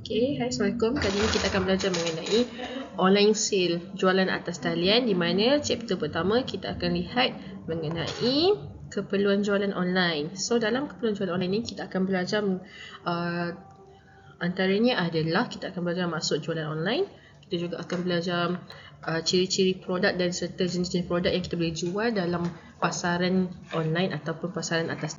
Okay, hai, Assalamualaikum. Kali ini kita akan belajar mengenai online sale, jualan atas talian, di mana chapter pertama kita akan lihat mengenai keperluan jualan online. So, dalam keperluan jualan online ini kita akan belajar antaranya adalah kita akan belajar masuk jualan online. Kita juga akan belajar ciri-ciri produk dan serta jenis-jenis produk yang kita boleh jual dalam pasaran online ataupun pasaran atas.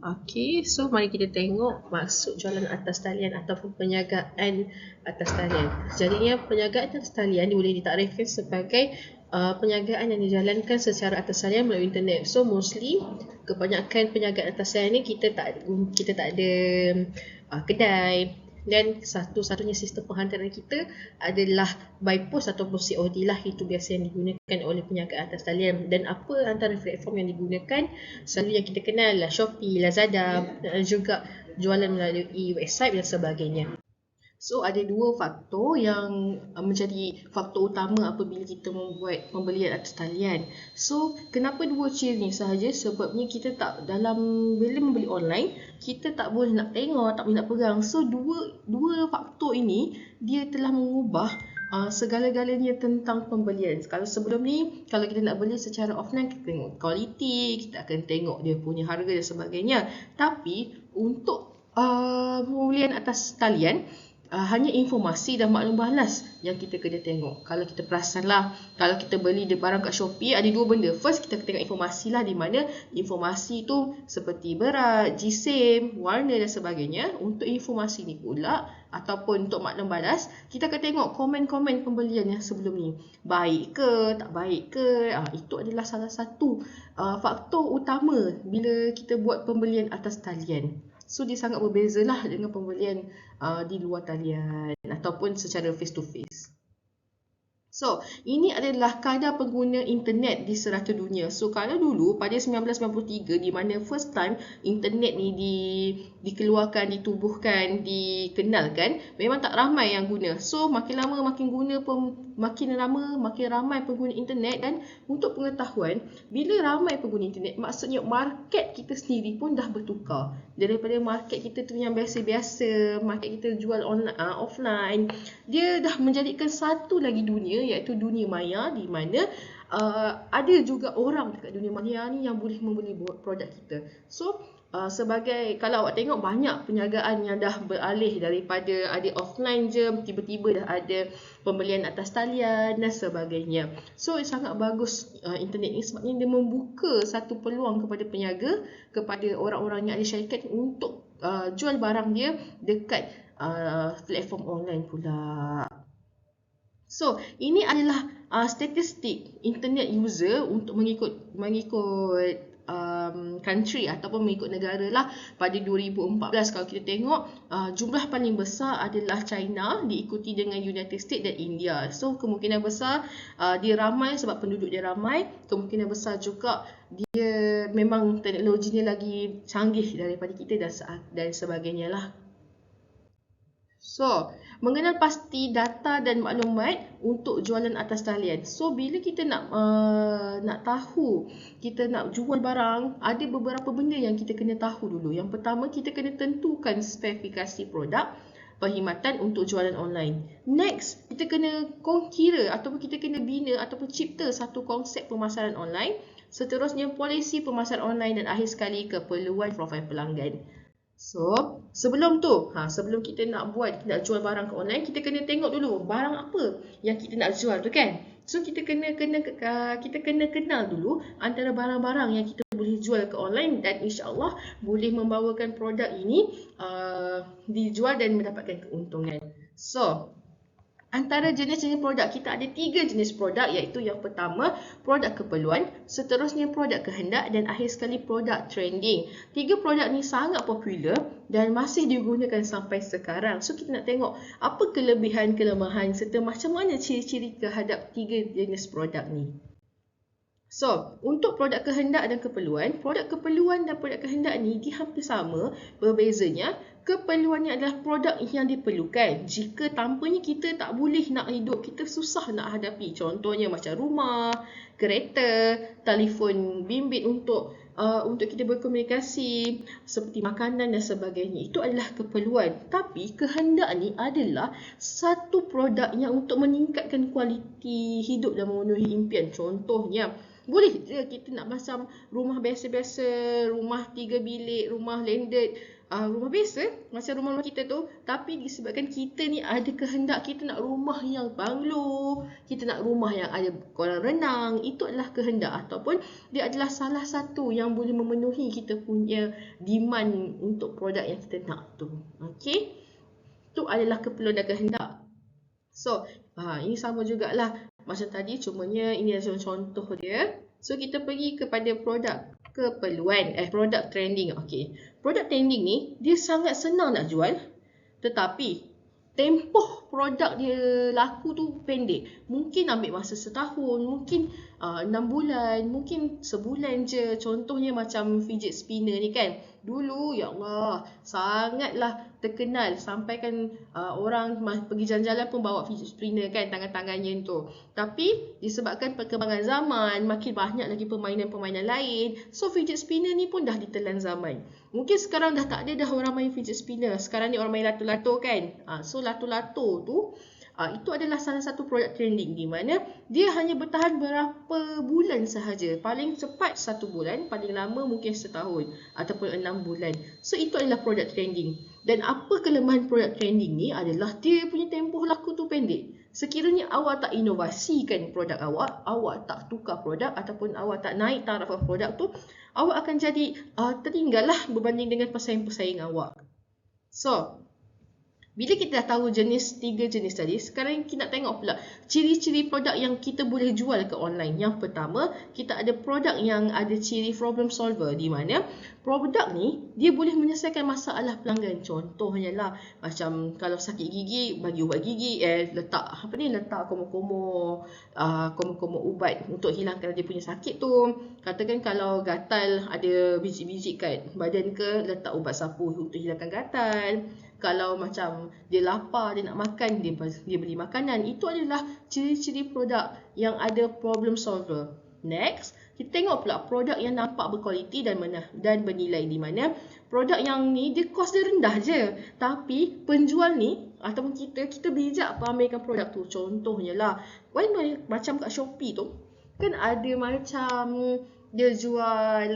Okey, so mari kita tengok maksud jualan atas talian ataupun perniagaan atas talian. Jadinya perniagaan atas talian boleh ditakrikan sebagai perniagaan yang dijalankan secara atas talian melalui internet. So mostly kebanyakan perniagaan atas talian ni kita tak ada kedai, dan satu-satunya sistem penghantaran kita adalah by post ataupun COD lah. Itu biasa yang digunakan oleh perniagaan atas talian. Dan apa antara platform yang digunakan? Selalu yang kita kenal lah Shopee, Lazada, dan juga jualan melalui website dan sebagainya. So ada dua faktor yang menjadi faktor utama apabila kita membuat pembelian atas talian. So kenapa dua ciri ni sahaja? Sebabnya kita tak, dalam bila membeli online, kita tak boleh nak tengok, tak boleh nak pegang. So dua faktor ini dia telah mengubah segala-galanya tentang pembelian. Kalau sebelum ni, kalau kita nak beli secara offline, kita tengok kualiti, kita akan tengok dia punya harga dan sebagainya. Tapi untuk pembelian atas talian, hanya informasi dan maklum balas yang kita kena tengok. Kalau kita perasanlah, kalau kita beli barang kat Shopee, ada dua benda. First, kita tengok informasi lah, di mana informasi tu seperti berat, jisim, warna dan sebagainya. Untuk informasi ni pula, ataupun untuk maklum balas, kita akan tengok komen-komen pembelian yang sebelum ni. Baik ke, tak baik ke? Itu adalah salah satu faktor utama bila kita buat pembelian atas talian. So dia sangat berbeza lah dengan pembelian di luar talian ataupun secara face to face. So, ini adalah kadar pengguna internet di serata dunia. So, kalau dulu pada 1993, di mana first time internet ni dikeluarkan, ditubuhkan, dikenalkan, memang tak ramai yang guna. So, makin lama makin ramai pengguna internet. Dan untuk pengetahuan, bila ramai pengguna internet, maksudnya market kita sendiri pun dah bertukar. Daripada market kita tu yang biasa-biasa, market kita jual offline, dia dah menjadikan satu lagi dunia, iaitu dunia maya, di mana ada juga orang dekat dunia maya ni yang boleh membeli produk kita. So sebagai, kalau awak tengok, banyak perniagaan yang dah beralih daripada ada offline je, tiba-tiba dah ada pembelian atas talian dan sebagainya. So sangat bagus internet ni, sebabnya dia membuka satu peluang kepada peniaga, kepada orang-orang yang ada syarikat untuk jual barang dia dekat platform online pula. So, ini adalah statistik internet user untuk mengikut country ataupun mengikut negara lah. Pada 2014, kalau kita tengok, jumlah paling besar adalah China, diikuti dengan United States dan India. So, kemungkinan besar dia ramai sebab penduduk dia ramai. Kemungkinan besar juga dia memang teknologinya lagi canggih daripada kita dan sebagainya lah. So, mengenal pasti data dan maklumat untuk jualan atas talian. So, bila kita nak tahu, kita nak jual barang, ada beberapa benda yang kita kena tahu dulu. Yang pertama, kita kena tentukan spesifikasi produk perkhidmatan untuk jualan online. Next, kita kena kira ataupun kita kena bina ataupun cipta satu konsep pemasaran online. Seterusnya, polisi pemasaran online, dan akhir sekali, keperluan profil pelanggan. So, sebelum kita nak jual barang ke online, kita kena tengok dulu barang apa yang kita nak jual tu kan. So, kita kena kenal dulu antara barang-barang yang kita boleh jual ke online, dan insya-Allah boleh membawakan produk ini dijual dan mendapatkan keuntungan. So, Antara jenis-jenis produk, kita ada 3 jenis produk, iaitu yang pertama produk keperluan, seterusnya produk kehendak dan akhir sekali produk trending. 3 produk ni sangat popular dan masih digunakan sampai sekarang. So kita nak tengok apa kelebihan, kelemahan serta macam mana ciri-ciri terhadap 3 jenis produk ni. So, untuk produk kehendak dan keperluan dan produk kehendak ni dia hampir sama. Berbezanya, keperluannya adalah produk yang diperlukan. Jika tanpanya kita tak boleh nak hidup, kita susah nak hadapi. Contohnya macam rumah, kereta, telefon bimbit untuk kita berkomunikasi, seperti makanan dan sebagainya. Itu adalah keperluan. Tapi kehendak ni adalah satu produk yang untuk meningkatkan kualiti hidup dan memenuhi impian. Contohnya, boleh je kita nak macam rumah biasa-biasa, rumah 3 bilik, rumah landed, rumah biasa macam rumah kita tu, tapi disebabkan kita ni ada kehendak, kita nak rumah yang banglo, kita nak rumah yang ada kolam renang, itu adalah kehendak ataupun dia adalah salah satu yang boleh memenuhi kita punya demand untuk produk yang kita nak tu. Okey, itu adalah keperluan dan kehendak. So, ini sama jugalah macam tadi, cumanya ini adalah contoh dia. So, kita pergi kepada produk keperluan, produk trending. Okey, produk trending ni dia sangat senang nak jual, tetapi tempoh produk dia laku tu pendek. Mungkin ambil masa setahun, mungkin 6 bulan, mungkin sebulan je. Contohnya macam fidget spinner ni kan. Dulu, ya Allah, sangatlah terkenal. Sampai kan orang pergi jalan-jalan pun bawa fidget spinner kan, tangan-tangannya tu. Tapi disebabkan perkembangan zaman, makin banyak lagi permainan-permainan lain. So fidget spinner ni pun dah ditelan zaman. Mungkin sekarang dah tak ada dah orang main fidget spinner. Sekarang ni orang main lato-lato kan. So lato-lato tu itu adalah salah satu produk trending di mana dia hanya bertahan berapa bulan sahaja. Paling cepat 1 bulan, paling lama mungkin setahun ataupun 6 bulan. So itu adalah produk trending. Dan apa kelemahan produk trending ni adalah dia punya tempoh laku tu pendek. Sekiranya awak tak inovasikan produk awak tak tukar produk ataupun awak tak naik taraf produk tu, awak akan jadi tertinggal lah berbanding dengan pesaing-pesaing awak. So, bila kita dah tahu 3 jenis tadi, sekarang kita nak tengok pula ciri-ciri produk yang kita boleh jual ke online. Yang pertama, kita ada produk yang ada ciri problem solver, di mana produk ni dia boleh menyelesaikan masalah pelanggan. Contohnya lah, macam kalau sakit gigi, bagi ubat gigi, letak komo-komo ubat untuk hilangkan dia punya sakit tu. Katakan kalau gatal ada biji-biji kat badan ke, letak ubat sapu untuk hilangkan gatal. Kalau macam dia lapar, dia nak makan, dia beli makanan. Itu adalah ciri-ciri produk yang ada problem solver. Next, kita tengok pula produk yang nampak berkualiti dan bernilai, di mana produk yang ni dia kos dia rendah je. Tapi penjual ni ataupun kita bijak pamerkan produk tu. Contohnya lah, macam kat Shopee tu kan ada macam dia jual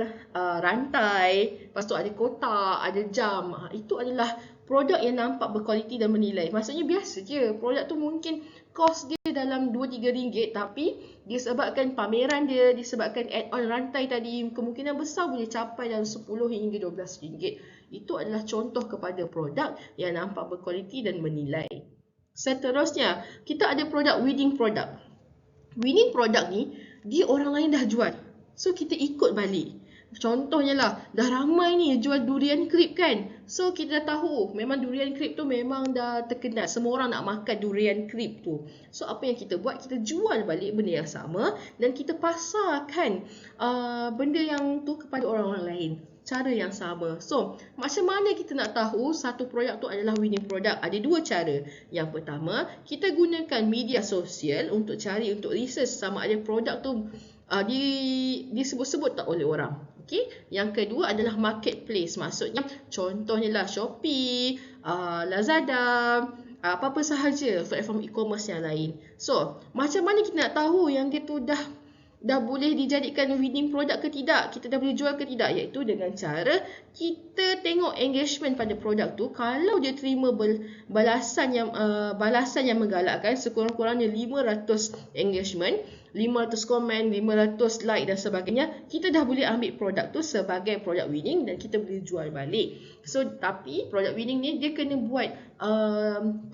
rantai, lepas tu ada kotak, ada jam. Itu adalah produk yang nampak berkualiti dan bernilai. Maksudnya biasa je. Produk tu mungkin kos dia dalam RM2-3, tapi disebabkan pameran dia, disebabkan add-on rantai tadi, kemungkinan besar boleh capai dalam RM10 hingga RM12. Itu adalah contoh kepada produk yang nampak berkualiti dan bernilai. Seterusnya, kita ada produk winning product. Winning product ni, dia orang lain dah jual. So kita ikut balik. Contohnya lah, dah ramai ni jual durian krip kan. So kita dah tahu memang durian krip tu memang dah terkenal. Semua orang nak makan durian krip tu. So apa yang kita buat, kita jual balik benda yang sama dan kita pasarkan benda yang tu kepada orang-orang lain. Cara yang sama. So macam mana kita nak tahu satu produk tu adalah winning product? Ada 2 cara. Yang pertama, kita gunakan media sosial untuk cari, untuk research sama ada produk tu disebut-sebut tak oleh orang. Okay. Yang kedua adalah marketplace. Maksudnya contohnya lah Shopee, Lazada, apa-apa sahaja platform e-commerce yang lain. So macam mana kita nak tahu yang dia tu dah boleh dijadikan winning product ke tidak, kita dah boleh jual ke tidak? Iaitu dengan cara kita tengok engagement pada produk tu. Kalau dia terima balasan yang menggalakkan, sekurang-kurangnya 500 engagement, 500 komen, 500 like dan sebagainya, kita dah boleh ambil produk tu sebagai produk winning dan kita boleh jual balik. So tapi produk winning ni dia kena buat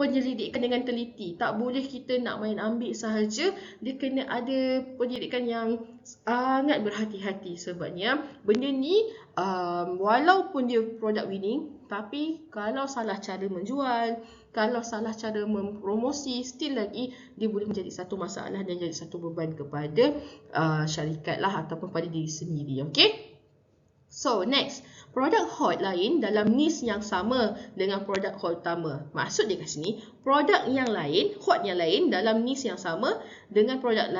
penyelidikan dengan teliti. Tak boleh kita nak main ambil sahaja, dia kena ada penyelidikan yang sangat berhati-hati. Sebabnya benda ni walaupun dia produk winning, tapi kalau salah cara menjual, kalau salah cara mempromosi, still lagi dia boleh menjadi satu masalah dan jadi satu beban kepada syarikat lah ataupun pada diri sendiri. Okay? So next, produk hot lain dalam niche yang sama dengan produk hot utama. Maksud dia kat sini, produk yang lain, hot yang lain dalam niche yang sama dengan produk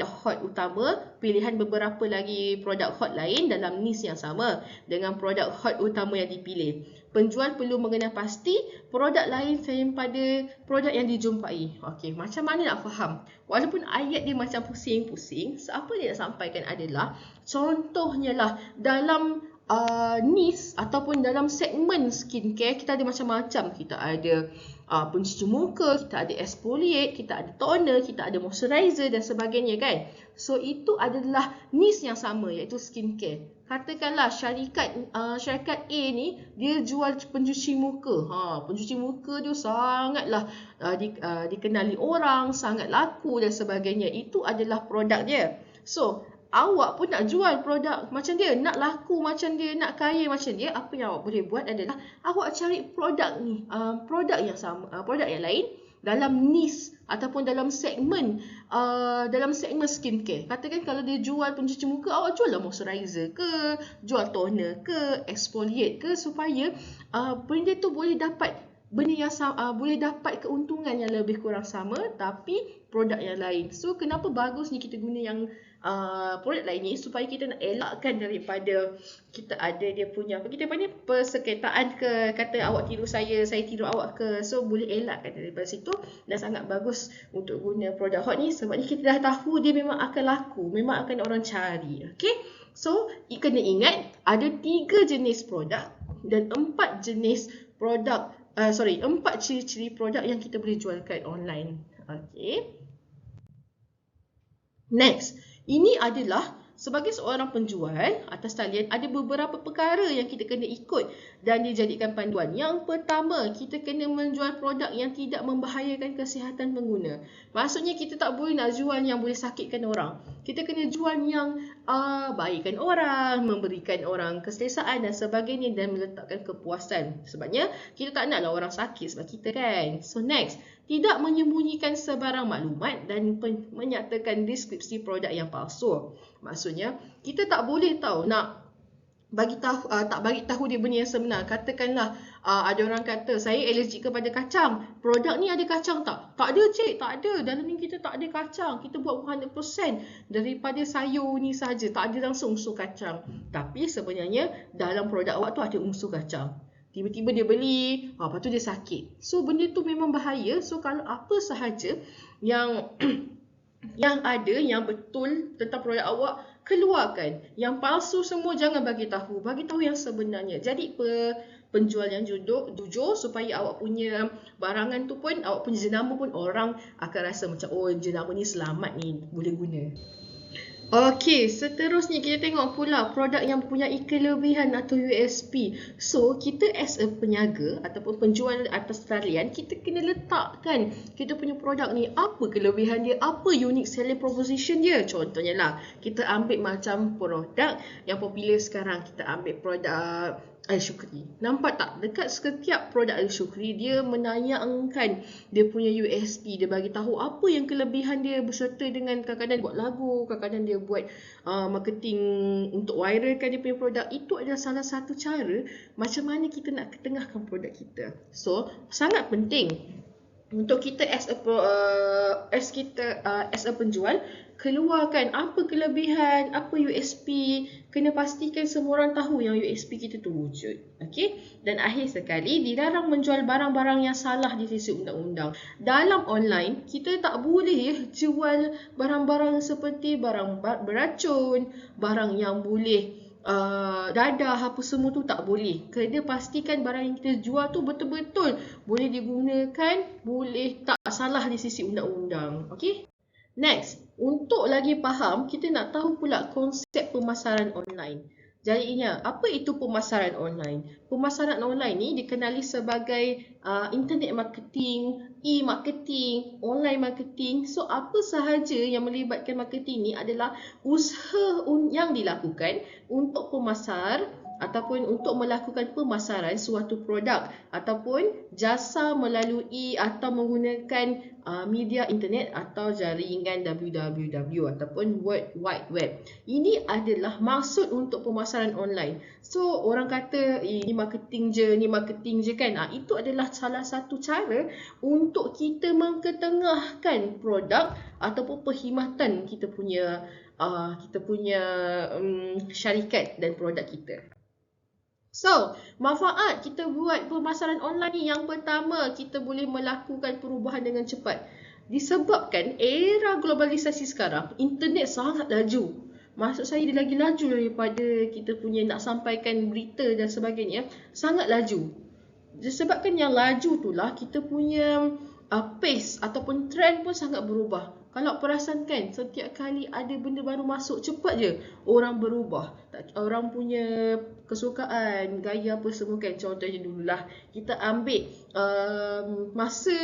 hot utama, pilihan beberapa lagi produk hot lain dalam niche yang sama dengan produk hot utama yang dipilih. Penjual perlu mengenal pasti produk lain selain pada produk yang dijumpai. Okey, macam mana nak faham? Walaupun ayat dia macam pusing-pusing, apa dia nak sampaikan adalah contohnya lah dalam niche ataupun dalam segmen skincare, kita ada macam-macam. Kita ada pencuci muka, kita ada exfoliate, kita ada toner, kita ada moisturizer dan sebagainya kan. So itu adalah niche yang sama, iaitu skincare. Katakanlah syarikat A ni dia jual pencuci muka. Pencuci muka dia sangatlah dikenali orang, sangat laku dan sebagainya. Itu adalah produk dia. So awak pun nak jual produk macam dia, nak laku macam dia, nak kaya macam dia, apa yang awak boleh buat adalah awak cari produk ni, produk yang sama, produk yang lain dalam niche ataupun dalam segmen skincare. Katakan kalau dia jual pencuci muka, awak jual lah moisturizer ke, jual toner ke, exfoliate ke, supaya benda tu boleh dapat benda yang boleh dapat keuntungan yang lebih kurang sama tapi produk yang lain. So kenapa bagusnya kita guna yang produk lain ni, supaya kita nak elakkan daripada kita ada dia punya apa kita panggil persekretaan ke, kata awak tiru saya tiru awak ke. So boleh elakkan daripada situ dan sangat bagus untuk guna produk hot ni sebabnya kita dah tahu dia memang akan laku, memang akan orang cari. Okay, so kena ingat ada 3 jenis produk dan 4 jenis produk 4 ciri-ciri produk yang kita boleh jualkan online. Okay, next, ini adalah sebagai seorang penjual atas talian, ada beberapa perkara yang kita kena ikut dan dijadikan panduan. Yang pertama, kita kena menjual produk yang tidak membahayakan kesihatan pengguna. Maksudnya kita tak boleh nak jual yang boleh sakitkan orang. Kita kena jual yang baikkan orang, memberikan orang keselesaan dan sebagainya dan meletakkan kepuasan. Sebabnya kita tak naklah orang sakit sebab kita kan. So next, tidak menyembunyikan sebarang maklumat dan menyatakan deskripsi produk yang palsu. Maksudnya kita tak boleh nak bagi tahu dia benda yang sebenar. Katakanlah ada orang kata saya alergik kepada kacang. Produk ni ada kacang tak? Tak ada cik, tak ada. Dalam ni kita tak ada kacang. Kita buat 100% daripada sayur ni saja. Tak ada langsung unsur kacang. Tapi sebenarnya dalam produk awak tu ada unsur kacang. Tiba-tiba dia beli, lepas tu dia sakit. So benda tu memang bahaya. So kalau apa sahaja yang yang ada, yang betul tentang produk awak, keluarkan. Yang palsu semua jangan bagi tahu. Bagi tahu yang sebenarnya. Jadi penjual yang jujur supaya awak punya barangan tu pun, awak punya jenama pun orang akan rasa macam oh jenama ni selamat ni, boleh guna. Okey, seterusnya kita tengok pula produk yang mempunyai kelebihan atau USP. So, kita as a peniaga ataupun penjual atas talian, kita kena letakkan kita punya produk ni, apa kelebihan dia, apa unique selling proposition dia. Contohnya lah, kita ambil macam produk yang popular sekarang, kita ambil produk Al-Shukri. Nampak tak? Dekat setiap produk Al-Shukri, dia menayangkan dia punya USP. Dia bagi tahu apa yang kelebihan dia berserta dengan kadang-kadang buat lagu, kadang-kadang dia buat marketing untuk viralkan dia punya produk. Itu adalah salah satu cara macam mana kita nak ketengahkan produk kita. So, sangat penting untuk kita as a penjual, keluarkan apa kelebihan, apa USP. Kena pastikan semua orang tahu yang USP kita tu wujud. Okay? Dan akhir sekali, dilarang menjual barang-barang yang salah di sisi undang-undang. Dalam online, kita tak boleh jual barang-barang seperti barang beracun, barang yang boleh dadah, apa semua tu tak boleh. Kena pastikan barang yang kita jual tu betul-betul boleh digunakan, boleh tak salah di sisi undang-undang. Okay? Next, untuk lagi faham, kita nak tahu pula konsep pemasaran online. Jadinya, apa itu pemasaran online? Pemasaran online ni dikenali sebagai internet marketing, e-marketing, online marketing. So, apa sahaja yang melibatkan marketing ni adalah usaha yang dilakukan untuk pemasar ataupun untuk melakukan pemasaran suatu produk ataupun jasa melalui atau menggunakan media internet atau jaringan www ataupun World Wide Web. Ini adalah maksud untuk pemasaran online. So, orang kata ni marketing je kan. Itu adalah salah satu cara untuk kita mengketengahkan produk ataupun perkhidmatan kita punya syarikat dan produk kita. So, manfaat kita buat pemasaran online ni, yang pertama, kita boleh melakukan perubahan dengan cepat. Disebabkan era globalisasi sekarang, internet sangat laju. Maksud saya dia lagi laju daripada kita punya nak sampaikan berita dan sebagainya. Sangat laju. Disebabkan yang laju itulah kita punya pace ataupun trend pun sangat berubah. Kalau perasan kan, setiap kali ada benda baru masuk, cepat je orang berubah. Orang punya kesukaan, gaya apa semua kan. Contohnya dululah, kita ambil masa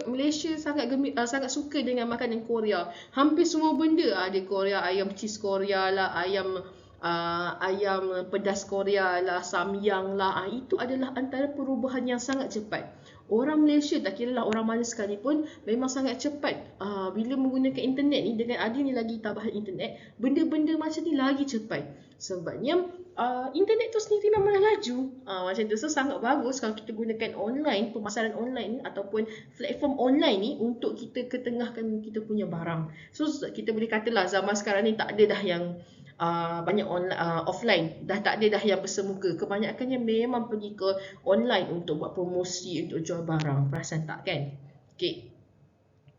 Malaysia sangat suka dengan makanan Korea. Hampir semua benda ada Korea, ayam cheese Korea lah, ayam pedas Korea lah, samyang lah. Itu adalah antara perubahan yang sangat cepat. Orang Malaysia, tak kira lah orang mana sekalipun, memang sangat cepat bila menggunakan internet ni. Dengan adanya lagi tambahan internet, benda-benda macam ni lagi cepat. Sebabnya internet tu sendiri memang laju. Macam tu. So, sangat bagus kalau kita gunakan online, pemasaran online ni ataupun platform online ni untuk kita ketengahkan kita punya barang. So, kita boleh katalah zaman sekarang ni tak ada dah yang banyak offline. Dah tak ada dah yang bersemuka. Kebanyakannya memang pergi ke online untuk buat promosi, untuk jual barang. Perasan tak kan? Okay.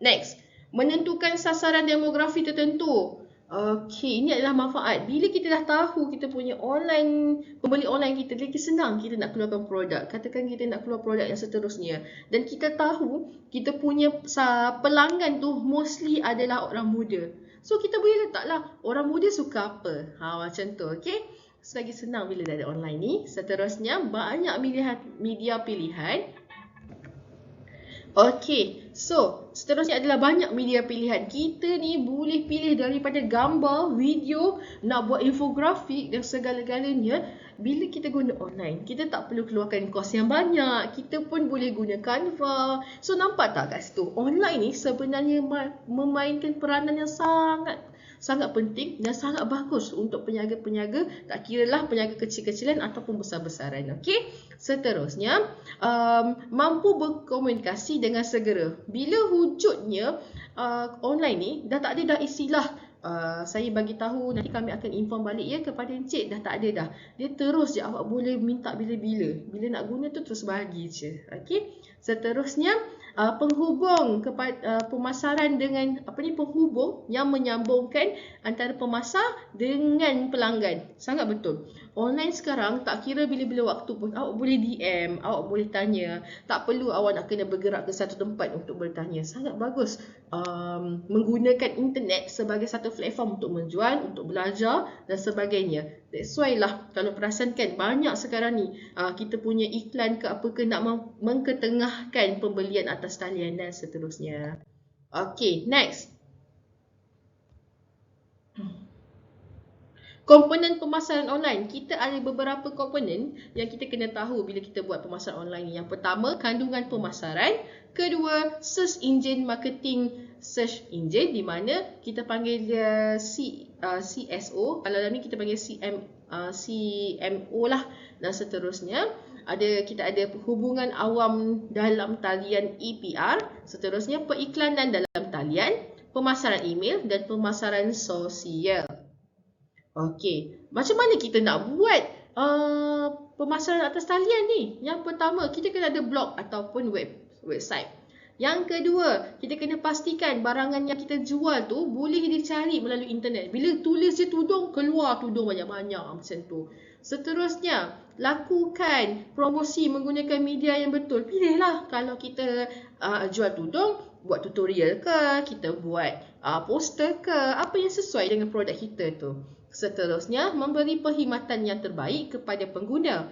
Next, menentukan sasaran demografi tertentu. Okay, ini adalah manfaat. Bila kita dah tahu kita punya pembeli online kita, lagi senang kita nak keluarkan produk. Katakan kita nak keluar produk yang seterusnya. Dan kita tahu kita punya pelanggan tu mostly adalah orang muda. So, kita boleh letaklah orang muda suka apa. Macam tu, okay? Selagi senang bila dah ada online ni. Seterusnya, banyak media pilihan. Okay, so seterusnya adalah banyak media pilihan. Kita ni boleh pilih daripada gambar, video, nak buat infografik dan segala-galanya. Bila kita guna online, kita tak perlu keluarkan kos yang banyak. Kita pun boleh guna Canva. So, nampak tak kat situ? Online ni sebenarnya memainkan peranan yang sangat penting dan sangat bagus untuk peniaga-peniaga, tak kiralah peniaga kecil-kecilan ataupun besar-besaran. Okey. Seterusnya, mampu berkomunikasi dengan segera. Bila wujudnya online ni, dah tak ada dah istilah saya bagi tahu, nanti kami akan inform balik ya kepada Encik. Dah tak ada dah. Dia terus je, awak boleh minta bila-bila. Bila nak guna tu terus bagi je. Okey. Seterusnya, penghubung kepada pemasaran dengan penghubung yang menyambungkan antara pemasar dengan pelanggan. Sangat betul. Online sekarang tak kira bila-bila waktu pun awak boleh DM, awak boleh tanya. Tak perlu awak nak kena bergerak ke satu tempat untuk bertanya. Sangat bagus menggunakan internet sebagai satu platform untuk menjual, untuk belajar dan sebagainya. That's why lah, kalau perasan kan, banyak sekarang ni kita punya iklan ke apa ke nak mengketengahkan pembelian atas talian dan seterusnya. Okay, next. Komponen pemasaran online. Kita ada beberapa komponen yang kita kena tahu bila kita buat pemasaran online ni. Yang pertama, kandungan pemasaran. Kedua, search engine marketing, search engine, di mana kita panggil dia CSO. Kalau dalam ni kita panggil CMO lah, dan seterusnya. Kita ada hubungan awam dalam talian EPR. Seterusnya, periklanan dalam talian, pemasaran email dan pemasaran sosial. Okey, macam mana kita nak buat pemasaran atas talian ni? Yang pertama, kita kena ada blog ataupun website. Yang kedua, kita kena pastikan barangan yang kita jual tu boleh dicari melalui internet. Bila tulis je tudung, keluar tudung banyak-banyak macam tu. Seterusnya, lakukan promosi menggunakan media yang betul. Pilihlah, kalau kita jual tudung, buat tutorial ke, kita buat poster ke, apa yang sesuai dengan produk kita tu. Seterusnya, memberi perkhidmatan yang terbaik kepada pengguna.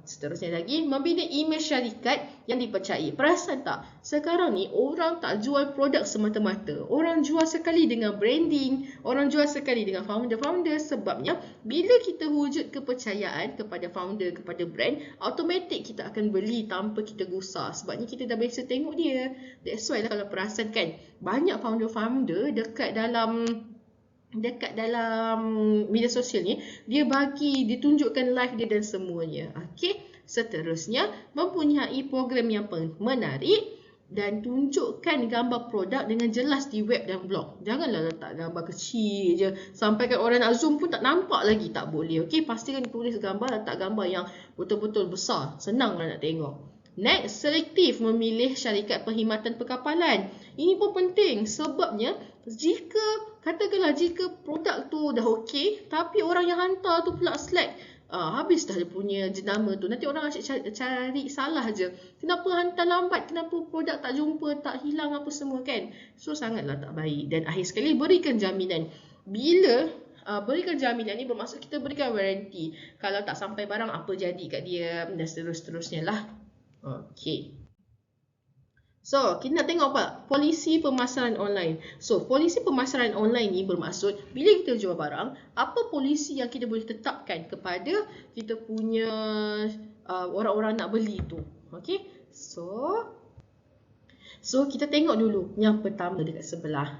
Seterusnya lagi, membina imej syarikat yang dipercayai. Perasan tak? Sekarang ni orang tak jual produk semata-mata. Orang jual sekali dengan branding, orang jual sekali dengan founder-founder. Sebabnya bila kita wujud kepercayaan kepada founder, kepada brand, automatik kita akan beli tanpa kita gusar. Sebabnya kita dah biasa tengok dia. That's why lah kalau perasan kan, banyak founder-founder dekat dalam media sosial ni, dia tunjukkan live dia dan semuanya. Okey, seterusnya mempunyai program yang menarik dan tunjukkan gambar produk dengan jelas di web dan blog. Janganlah letak gambar kecil je sampai kan orang nak zoom pun tak nampak lagi, tak boleh. Okey, pastikan tulis gambar, letak gambar yang betul-betul besar, senanglah nak tengok. Next, selektif memilih syarikat perkhidmatan perkapalan. Ini pun penting sebabnya katakanlah jika produk tu dah okey tapi orang yang hantar tu pula slack, habis dah dia punya jenama tu. Nanti orang asyik cari salah je. Kenapa hantar lambat? Kenapa produk tak jumpa, tak hilang apa semua kan? So sangatlah tak baik. Dan akhir sekali, berikan jaminan. Bila berikan jaminan ni bermaksud kita berikan warranty. Kalau tak sampai barang apa jadi kat dia dan seterusnya lah. Okey. So, kita nak tengok apa? Polisi pemasaran online. So, polisi pemasaran online ni bermaksud bila kita jual barang, apa polisi yang kita boleh tetapkan kepada kita punya orang-orang nak beli tu. Okey. So kita tengok dulu yang pertama dekat sebelah.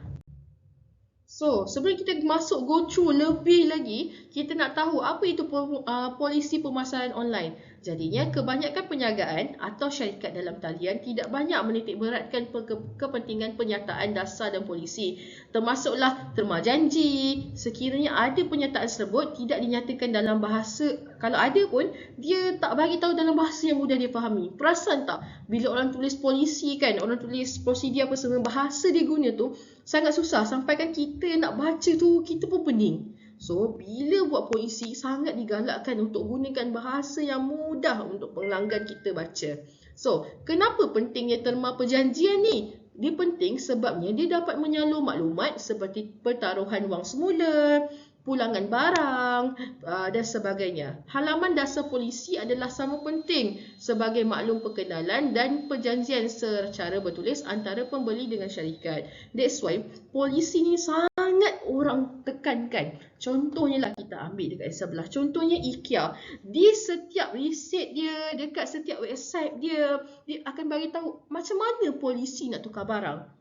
So, sebelum kita masuk go through lebih lagi, kita nak tahu apa itu polisi pemasaran online. Jadinya, kebanyakan perniagaan atau syarikat dalam talian tidak banyak menitik beratkan kepentingan penyataan dasar dan polisi. Termasuklah terma janji. Sekiranya ada pernyataan tersebut tidak dinyatakan dalam bahasa, kalau ada pun, dia tak bagi tahu dalam bahasa yang mudah dia fahami. Perasan tak? Bila orang tulis polisi kan, orang tulis prosedur apa semua, bahasa dia guna tu sangat susah. Sampai kan kita nak baca tu, kita pun pening. So, bila buat polisi, sangat digalakkan untuk gunakan bahasa yang mudah untuk pelanggan kita baca. So, kenapa pentingnya terma perjanjian ni? Dia penting sebabnya dia dapat menyalur maklumat seperti pertaruhan wang semula, pulangan barang dan sebagainya. Halaman dasar polisi adalah sama penting sebagai maklum perkenalan dan perjanjian secara bertulis antara pembeli dengan syarikat. That's why polisi ni sangat orang tekankan. Contohnya lah kita ambil dekat sebelah. Contohnya IKEA. Di setiap resit dia, dekat setiap website dia akan bagi tahu macam mana polisi nak tukar barang.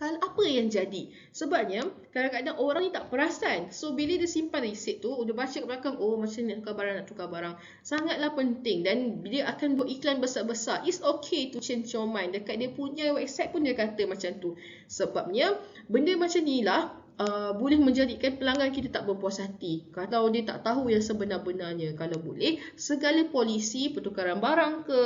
Apa yang jadi? Sebabnya kadang-kadang orang ni tak perasan. So bila dia simpan resit tu, dia baca kat belakang, oh macam ni nak tukar barang. Sangatlah penting dan dia akan buat iklan besar-besar. It's okay to change your mind. Dekat dia punya website pun dia kata macam tu. Sebabnya benda macam ni lah boleh menjadikan pelanggan kita tak berpuas hati kalau dia tak tahu yang sebenar-benarnya. Kalau boleh, segala polisi pertukaran barang ke,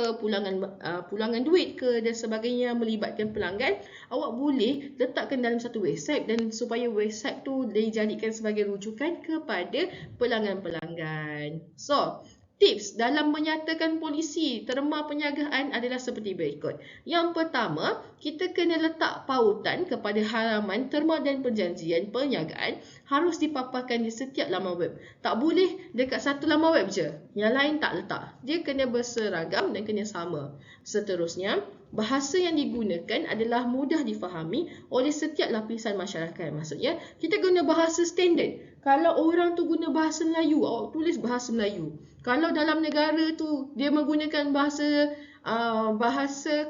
pulangan duit ke dan sebagainya melibatkan pelanggan, awak boleh letakkan dalam satu website dan supaya website tu dijadikan sebagai rujukan kepada pelanggan-pelanggan. So, tips dalam menyatakan polisi terma perniagaan adalah seperti berikut. Yang pertama, kita kena letak pautan kepada halaman terma dan perjanjian perniagaan harus dipaparkan di setiap laman web. Tak boleh dekat satu laman web je, yang lain tak letak. Dia kena berseragam dan kena sama. Seterusnya, bahasa yang digunakan adalah mudah difahami oleh setiap lapisan masyarakat. Maksudnya, kita guna bahasa standard. Kalau orang tu guna bahasa Melayu, awak tulis bahasa Melayu. Kalau dalam negara tu dia menggunakan bahasa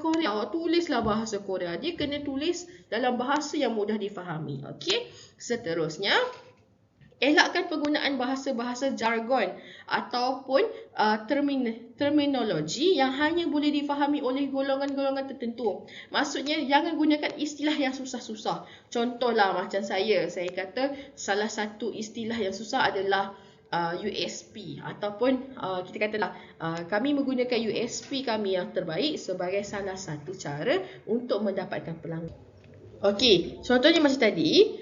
Korea, awak tulislah bahasa Korea. Dia kena tulis dalam bahasa yang mudah difahami. Okey. Seterusnya, elakkan penggunaan bahasa-bahasa jargon ataupun terminologi yang hanya boleh difahami oleh golongan-golongan tertentu. Maksudnya jangan gunakan istilah yang susah-susah. Contohlah macam saya kata salah satu istilah yang susah adalah USP ataupun kita katalah kami menggunakan USP kami yang terbaik sebagai salah satu cara untuk mendapatkan pelanggan. Okey, contohnya macam tadi,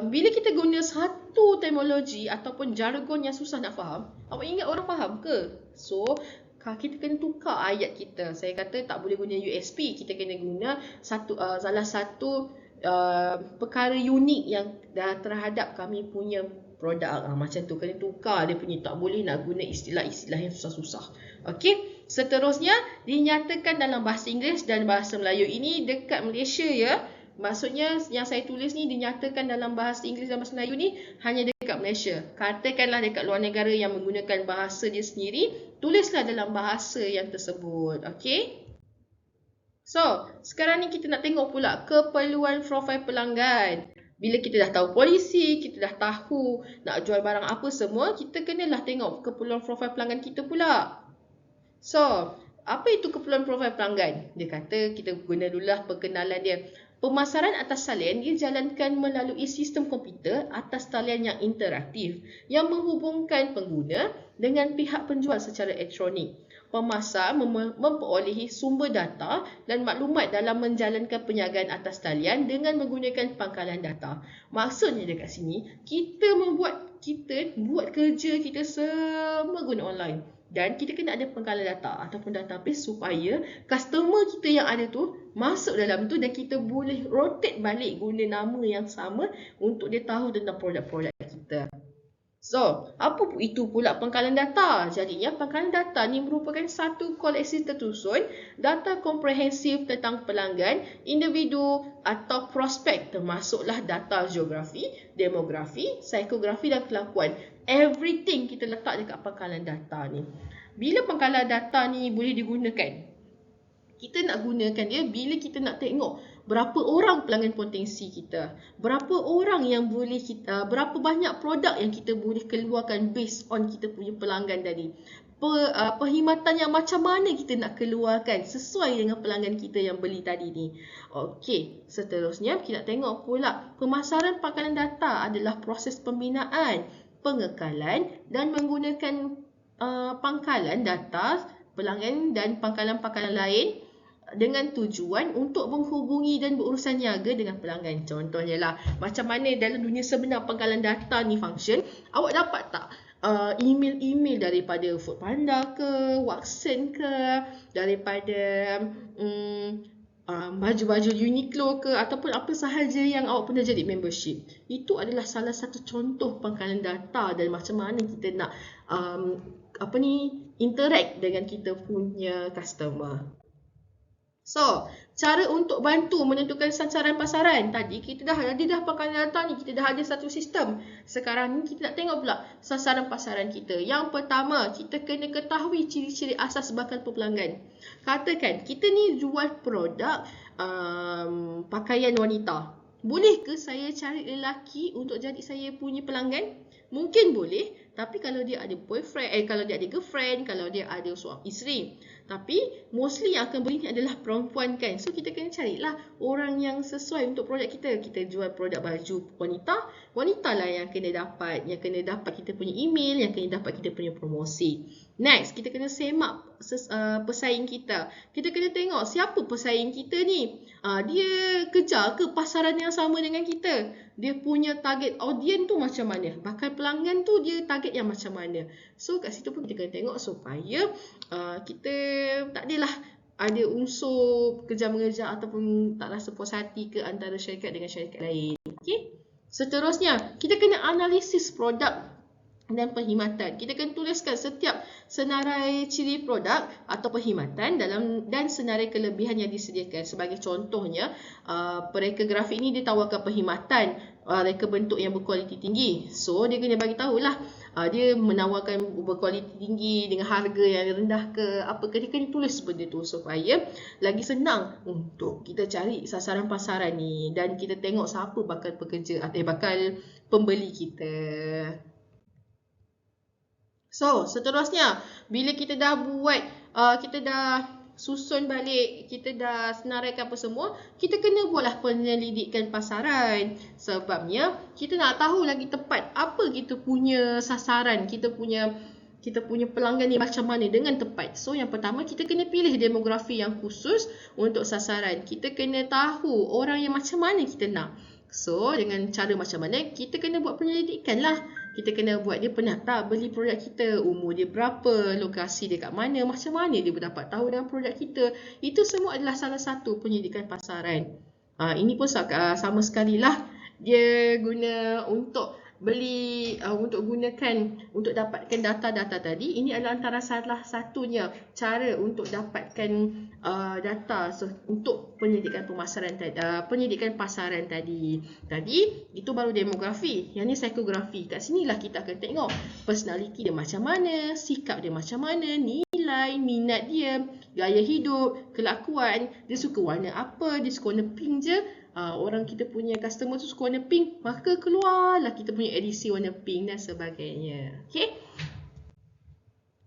bila kita guna satu terminologi ataupun jargon yang susah nak faham, awak ingat orang faham ke? So, kita kena tukar ayat kita. Saya kata tak boleh guna USP, kita kena guna salah satu perkara unik yang terhadap kami punya produk. Macam tu, kena tukar dia punya, tak boleh nak guna istilah-istilah yang susah-susah. Okey, seterusnya dinyatakan dalam bahasa Inggeris dan bahasa Melayu. Ini dekat Malaysia ya. Maksudnya yang saya tulis ni dinyatakan dalam bahasa Inggeris dan bahasa Melayu ni hanya dekat Malaysia. Katakanlah dekat luar negara yang menggunakan bahasa dia sendiri, tulislah dalam bahasa yang tersebut. Okey? So, sekarang ni kita nak tengok pula keperluan profil pelanggan. Bila kita dah tahu polisi, kita dah tahu nak jual barang apa semua, kita kenalah tengok keperluan profil pelanggan kita pula. So, apa itu keperluan profil pelanggan? Dia kata kita guna dululah perkenalan dia. Pemasaran atas talian dijalankan melalui sistem komputer atas talian yang interaktif yang menghubungkan pengguna dengan pihak penjual secara elektronik. Pemasar memperolehi sumber data dan maklumat dalam menjalankan perniagaan atas talian dengan menggunakan pangkalan data. Maksudnya dekat sini, kita buat kerja kita semua guna online. Dan kita kena ada pangkalan data ataupun database supaya customer kita yang ada tu masuk dalam tu dan kita boleh rotate balik guna nama yang sama untuk dia tahu tentang produk-produk kita. So, apa itu pula pangkalan data? Jadinya pangkalan data ni merupakan satu koleksi tersusun data komprehensif tentang pelanggan, individu atau prospek, termasuklah data geografi, demografi, psikografi dan kelakuan. Everything kita letak dekat pangkalan data ni. Bila pangkalan data ni boleh digunakan? Kita nak gunakan dia bila kita nak tengok berapa orang pelanggan potensi kita, berapa orang yang boleh kita, berapa banyak produk yang kita boleh keluarkan based on kita punya pelanggan tadi. Perkhidmatan yang macam mana kita nak keluarkan sesuai dengan pelanggan kita yang beli tadi ni. Okey, seterusnya kita tengok pula pemasaran pangkalan data adalah proses pembinaan, pengekalan dan menggunakan pangkalan data pelanggan dan pangkalan-pangkalan lain dengan tujuan untuk menghubungi dan berurusan niaga dengan pelanggan. Contohnya lah, macam mana dalam dunia sebenar pangkalan data ni function. Awak dapat tak email-email daripada Foodpanda ke, Watson ke, daripada baju-baju Uniqlo ke, ataupun apa sahaja yang awak pernah jadi membership. Itu adalah salah satu contoh pangkalan data dan macam mana kita nak interact dengan kita punya customer. So, cara untuk bantu menentukan sasaran pasaran. Tadi kita dah ada pangkalan data ni, kita dah ada satu sistem. Sekarang ni kita nak tengok pula sasaran pasaran kita. Yang pertama, kita kena ketahui ciri-ciri asas bakal pelanggan. Katakan kita ni jual produk pakaian wanita. Boleh ke saya cari lelaki untuk jadi saya punya pelanggan? Mungkin boleh, tapi kalau dia ada boyfriend, kalau dia ada girlfriend, kalau dia ada suami isteri. Tapi mostly yang akan beli ni adalah perempuan kan. So kita kena carilah orang yang sesuai untuk produk kita. Kita jual produk baju wanita, wanita lah yang kena dapat kita punya email, yang kena dapat kita punya promosi. Next, kita kena semak pesaing kita. Kita kena tengok siapa pesaing kita ni. Dia kejar ke pasaran yang sama dengan kita? Dia punya target audience tu macam mana? Bakal pelanggan tu dia target yang macam mana? So kat situ pun kita kena tengok supaya kita tak adalah ada unsur kejar-mengejar ataupun tak rasa puas hati ke antara syarikat dengan syarikat lain. Okay? Seterusnya, kita kena analisis produk dan perkhidmatan. Kita kena tuliskan setiap senarai ciri produk atau perkhidmatan dan senarai kelebihan yang disediakan. Sebagai contohnya, reka grafik ini dia tawarkan perkhidmatan reka bentuk yang berkualiti tinggi. So dia kena bagi tahulah dia menawarkan berkualiti tinggi dengan harga yang rendah ke apa ke. Dia kena tulis benda tu supaya lagi senang untuk kita cari sasaran pasaran ni dan kita tengok siapa bakal pekerja atau bakal pembeli kita. So, seterusnya, bila kita dah buat, kita dah susun balik, kita dah senaraikan apa semua, kita kena buatlah penyelidikan pasaran. Sebabnya, kita nak tahu lagi tepat apa kita punya sasaran, kita punya pelanggan ni macam mana dengan tepat. So, yang pertama, kita kena pilih demografi yang khusus untuk sasaran. Kita kena tahu orang yang macam mana kita nak. So, dengan cara macam mana, kita kena buat penyelidikan lah. Kita kena buat dia pernah tak beli produk kita, umur dia berapa, lokasi dia kat mana, macam mana dia dapat tahu dengan produk kita. Itu semua adalah salah satu penyidikan pasaran. Ini pun sama sekali lah dia guna untuk beli, untuk untuk dapatkan data-data tadi. Ini adalah antara salah satunya cara untuk dapatkan data untuk penyidikan penyidikan pasaran tadi. Tadi itu baru demografi, yang ni psikografi. Kat sinilah kita akan tengok personality dia macam mana, sikap dia macam mana, nilai, minat dia, gaya hidup, kelakuan, dia suka warna apa, dia suka warna pink je. Orang kita punya customer tu suka warna pink, maka keluarlah kita punya edisi warna pink dan sebagainya. Okay?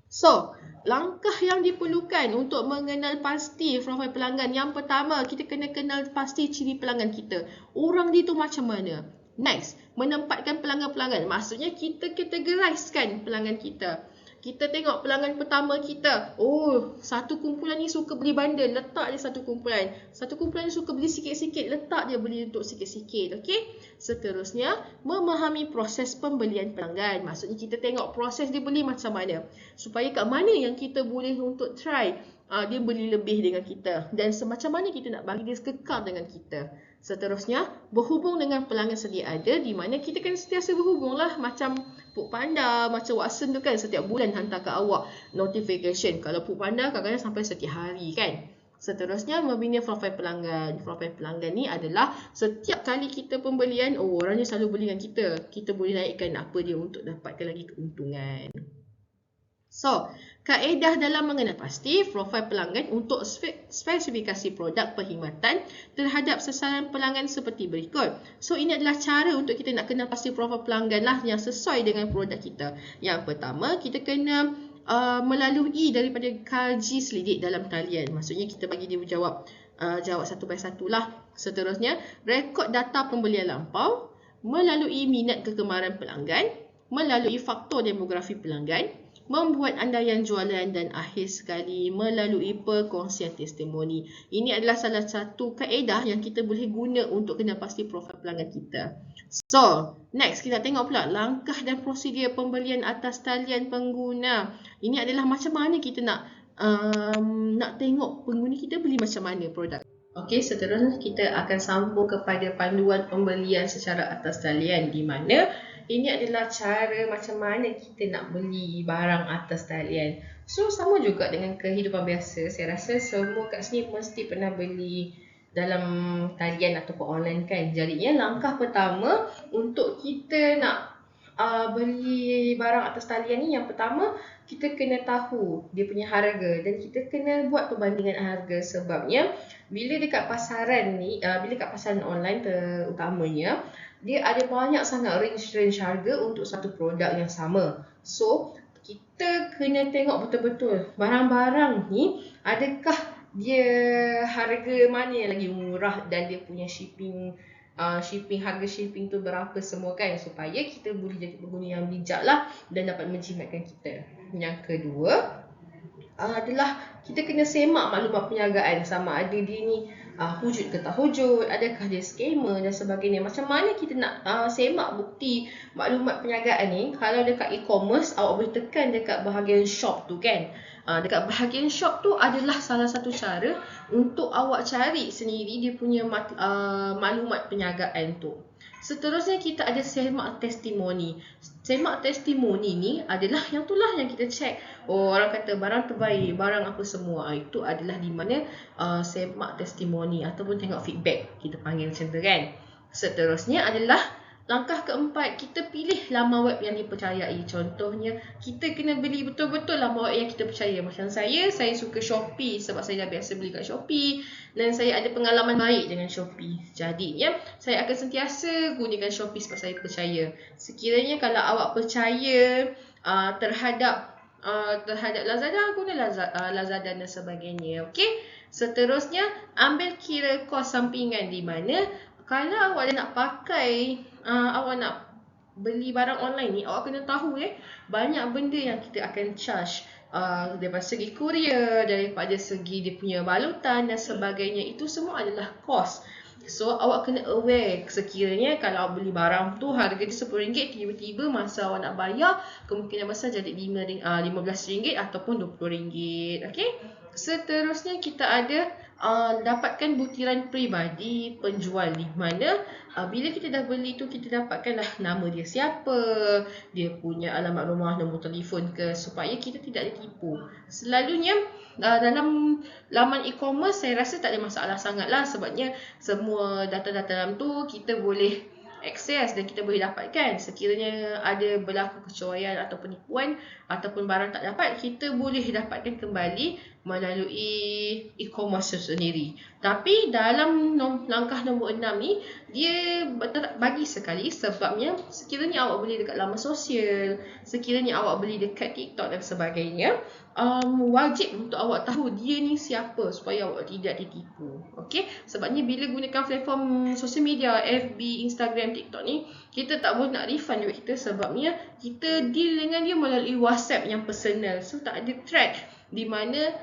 So, langkah yang diperlukan untuk mengenal pasti profil pelanggan. Yang pertama, kita kena kenal pasti ciri pelanggan kita. Orang dia tu macam mana. Next, menempatkan pelanggan-pelanggan. Maksudnya kita categorizekan pelanggan kita. Kita tengok pelanggan pertama kita. Oh, satu kumpulan ni suka beli bundle, letak dia satu kumpulan. Satu kumpulan ni suka beli sikit-sikit, letak dia beli untuk sikit-sikit. Okey? Seterusnya, memahami proses pembelian pelanggan. Maksudnya kita tengok proses dia beli macam mana. Supaya kat mana yang kita boleh untuk try dia beli lebih dengan kita. Dan semacam mana kita nak bagi dia kekal dengan kita. Seterusnya, berhubung dengan pelanggan sedia ada, di mana kita kena sentiasa berhubung lah. Macam Foodpanda, macam Watson tu kan, setiap bulan hantar ke awak notification. Kalau Foodpanda kadang-kadang sampai setiap hari kan. Seterusnya, membina profil pelanggan. Profil pelanggan ni adalah setiap kali kita pembelian, orang ni selalu beli dengan kita. Kita boleh naikkan apa dia untuk dapatkan lagi keuntungan. So, kaedah dalam mengenal pasti profil pelanggan untuk spesifikasi produk perkhidmatan terhadap sasaran pelanggan seperti berikut. So, ini adalah cara untuk kita nak kenal pasti profil pelanggan lah yang sesuai dengan produk kita. Yang pertama, kita kena melalui daripada kaji selidik dalam talian. Maksudnya kita bagi dia jawab satu by satu lah. Seterusnya, rekod data pembelian lampau melalui minat kegemaran pelanggan, melalui faktor demografi pelanggan, membuat andaian jualan, dan akhir sekali melalui perkongsian testimoni. Ini adalah salah satu kaedah yang kita boleh guna untuk kenal pasti profil pelanggan kita. So, next kita tengok pula langkah dan prosedur pembelian atas talian pengguna. Ini adalah macam mana kita nak tengok pengguna kita beli macam mana produk. Okey, seterusnya kita akan sambung kepada panduan pembelian secara atas talian, di mana ini adalah cara macam mana kita nak beli barang atas talian. So, sama juga dengan kehidupan biasa. Saya rasa semua kat sini mesti pernah beli dalam talian ataupun online kan. Jadinya langkah pertama untuk kita nak beli barang atas talian ni, yang pertama kita kena tahu dia punya harga dan kita kena buat perbandingan harga. Sebabnya bila dekat pasaran ni, bila dekat pasaran online terutamanya, dia ada banyak sangat range harga untuk satu produk yang sama. So, kita kena tengok betul-betul barang-barang ni adakah dia harga mana yang lagi murah dan dia punya harga shipping tu berapa semua kan, supaya kita boleh jadi pengguna yang bijak lah dan dapat menjimatkan kita. Yang kedua adalah kita kena semak maklumat perniagaan, sama ada dia ni hujud ke tak hujud, adakah dia scammer dan sebagainya. Macam mana kita nak semak bukti maklumat perniagaan ni? Kalau dekat e-commerce, awak boleh tekan dekat bahagian shop tu kan. Dekat bahagian shop tu adalah salah satu cara untuk awak cari sendiri dia punya maklumat perniagaan tu. Seterusnya kita ada semak testimoni. Semak testimoni ni adalah yang kita cek. Oh, orang kata barang terbaik, barang apa semua. Itu adalah di mana semak testimoni ataupun tengok feedback. Kita panggil macam tu kan. Seterusnya adalah langkah keempat, kita pilih laman web yang dipercayai. Contohnya, kita kena beli betul-betul laman web yang kita percaya. Macam saya suka Shopee sebab saya dah biasa beli kat Shopee dan saya ada pengalaman baik dengan Shopee. Jadinya, saya akan sentiasa gunakan Shopee sebab saya percaya. Sekiranya kalau awak percaya terhadap Lazada, guna Lazada dan sebagainya. Okey. Seterusnya, ambil kira kos sampingan, di mana kalau awak nak pakai, awak nak beli barang online ni, awak kena tahu banyak benda yang kita akan charge. Daripada segi courier, daripada segi dia punya balutan dan sebagainya. Itu semua adalah kos. So awak kena aware sekiranya kalau awak beli barang tu harga dia RM10, tiba-tiba masa awak nak bayar kemungkinan besar jadi RM15 ataupun RM20. Okey. Seterusnya kita ada dapatkan butiran peribadi penjual, di mana bila kita dah beli tu kita dapatkanlah nama dia siapa, dia punya alamat rumah, nombor telefon ke, supaya kita tidak ditipu. Selalunya dalam laman e-commerce saya rasa tak ada masalah sangat lah, sebabnya semua data-data dalam tu kita boleh akses dan kita boleh dapatkan. Sekiranya ada berlaku kecuaian atau penipuan ataupun barang tak dapat, kita boleh dapatkan kembali melalui e-commerce sendiri. Tapi dalam langkah nombor 6 ni, dia bagi sekali, sebabnya sekiranya awak beli dekat laman sosial, sekiranya awak beli dekat TikTok dan sebagainya, wajib untuk awak tahu dia ni siapa supaya awak tidak ditipu. Okey, sebabnya bila gunakan platform sosial media FB, Instagram, TikTok ni, kita tak boleh nak refund duit kita, sebabnya kita deal dengan dia melalui WhatsApp yang personal. So tak ada track di mana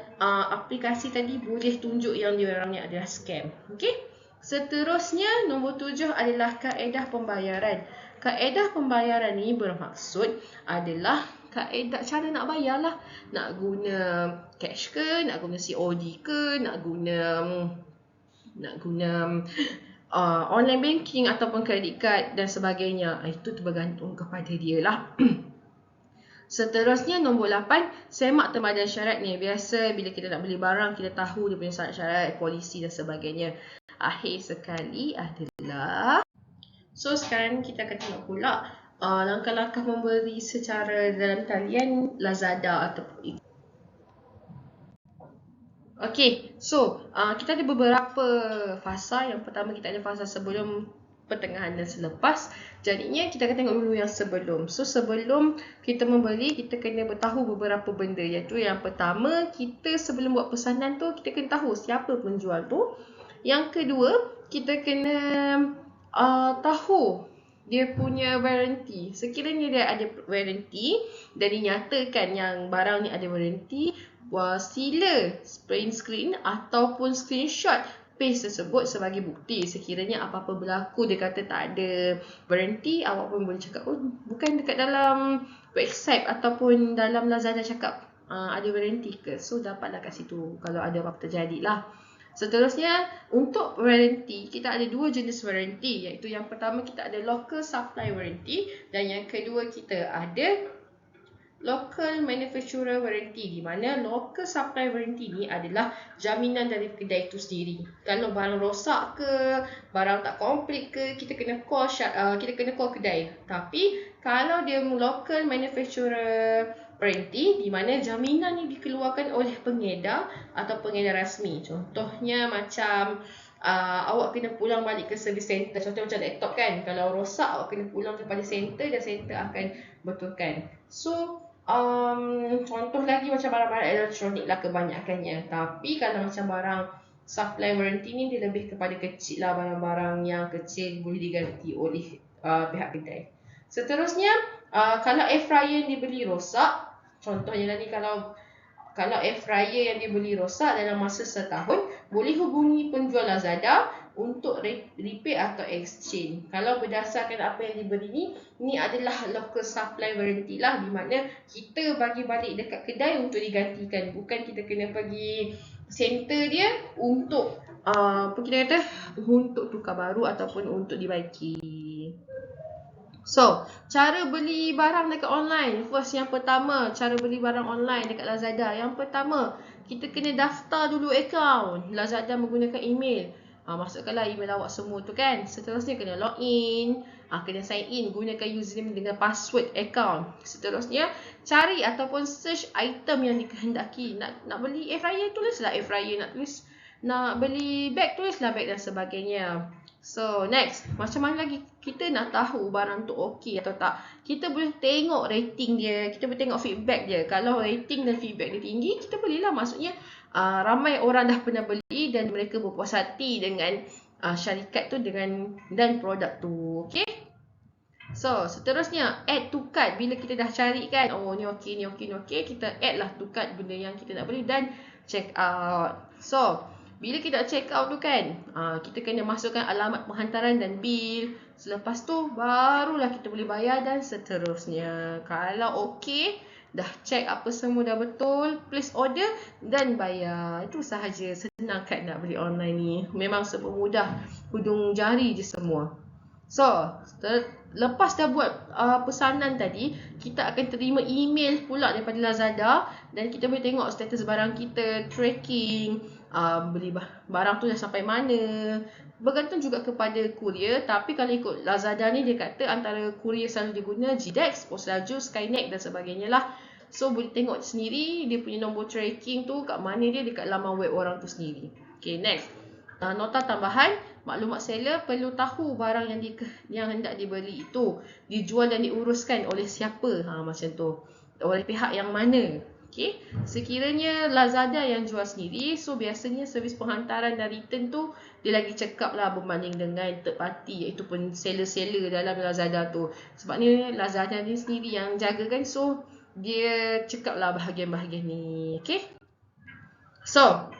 aplikasi tadi boleh tunjuk yang dia orang ni adalah scam. Okey. Seterusnya nombor 7 adalah kaedah pembayaran. Kaedah pembayaran ni bermaksud adalah kaedah cara nak bayar lah. Nak guna cash ke, nak guna COD ke, nak guna online banking ataupun credit card dan sebagainya. Itu tergantung kepada dia lah. Seterusnya nombor 8, semak terma dan syarat ni. Biasa bila kita nak beli barang, kita tahu dia punya syarat-syarat, polisi dan sebagainya. Akhir sekali adalah, so sekarang kita akan tengok pula langkah-langkah membeli secara dalam talian Lazada ataupun Okey, so kita ada beberapa fasa. Yang pertama kita ada fasa sebelum, pertengahan dan selepas. Jadinya kita akan tengok dulu yang sebelum. So sebelum kita membeli, kita kena bertahu beberapa benda, iaitu yang pertama, kita sebelum buat pesanan tu kita kena tahu siapa penjual tu. Yang kedua, kita kena tahu dia punya warranty. Sekiranya dia ada warranty dan dinyatakan yang barang ni ada warranty, sila print screen ataupun screenshot page tersebut sebagai bukti. Sekiranya apa-apa berlaku, dia kata tak ada warranty, awak pun boleh cakap, oh bukan dekat dalam website ataupun dalam Lazada cakap ada warranty ke. So dapatlah kat situ kalau ada apa-apa terjadi lah. Seterusnya, untuk warranty, kita ada dua jenis warranty, iaitu yang pertama kita ada local supply warranty dan yang kedua kita ada local manufacturer warranty, di mana local supply warranty ni adalah jaminan dari kedai itu sendiri. Kalau barang rosak ke, barang tak komplit ke, kita kena call kedai. Tapi kalau dia local manufacturer warranty, di mana jaminan ni dikeluarkan oleh pengedar atau pengedar rasmi. Contohnya macam awak kena pulang balik ke service center. Contoh macam laptop kan, kalau rosak awak kena pulang kepada center dan center akan betulkan. So contoh lagi macam barang-barang elektronik lah kebanyakannya. Tapi kalau macam barang supply warranty ni, dia lebih kepada kecil lah, barang-barang yang kecil boleh diganti oleh pihak kedai. Seterusnya, kalau air fryer yang dibeli rosak, contohnya tadi kalau air fryer yang dibeli rosak dalam masa setahun, boleh hubungi penjual Lazada untuk repair atau exchange. Kalau berdasarkan apa yang dibeli ni adalah local supply warranty lah, di mana kita bagi balik dekat kedai untuk digantikan, bukan kita kena pergi center dia untuk untuk tukar baru ataupun untuk dibaiki. So, cara beli barang dekat online. First, yang pertama, cara beli barang online dekat Lazada. Yang pertama, kita kena daftar dulu akaun. Lazada menggunakan email. Masukkanlah email awak semua tu kan. Seterusnya kena login, kena sign in, gunakan username dengan password akaun. Seterusnya, cari ataupun search item yang dikehendaki. Nak beli air fryer, tulislah air fryer. Nak beli bag, tulislah bag dan sebagainya. So next, macam mana lagi kita nak tahu barang tu okey atau tak? Kita boleh tengok rating dia, kita boleh tengok feedback dia. Kalau rating dan feedback dia tinggi, kita bolehlah, maksudnya ramai orang dah pernah beli dan mereka berpuas hati dengan syarikat tu dan produk tu. Okey? So seterusnya, add to cart. Bila kita dah cari kan, oh ni okey, ni okey, ni okey, kita add lah to cart benda yang kita nak beli dan check out. So Bila kita check out tu kan, kita kena masukkan alamat penghantaran dan bil. Selepas tu barulah kita boleh bayar dan seterusnya. Kalau okey, dah check apa semua dah betul, place order dan bayar. Itu sahaja. Senang kan nak beli online ni. Memang semudah hujung jari je semua. So, lepas dah buat pesanan tadi, kita akan terima email pula daripada Lazada dan kita boleh tengok status barang kita, tracking, beli barang tu dah sampai mana. Bergantung juga kepada kurier, tapi kalau ikut Lazada ni dia kata antara kurier selalu diguna GDEX, Pos Laju, Skynet dan sebagainya lah. So boleh tengok sendiri dia punya nombor tracking tu kat mana dia, dekat laman web orang tu sendiri. Okay, next. Nota tambahan, maklumat seller perlu tahu barang yang hendak dibeli itu dijual dan diuruskan oleh siapa, macam tu, oleh pihak yang mana. Okay. Sekiranya Lazada yang jual sendiri, so biasanya servis penghantaran dan return tu dia lagi cekap lah berbanding dengan third party, iaitu pun seller-seller dalam Lazada tu. Sebabnya Lazada ni sendiri yang jaga kan, so dia cekap lah bahagian-bahagian ni. Okay. So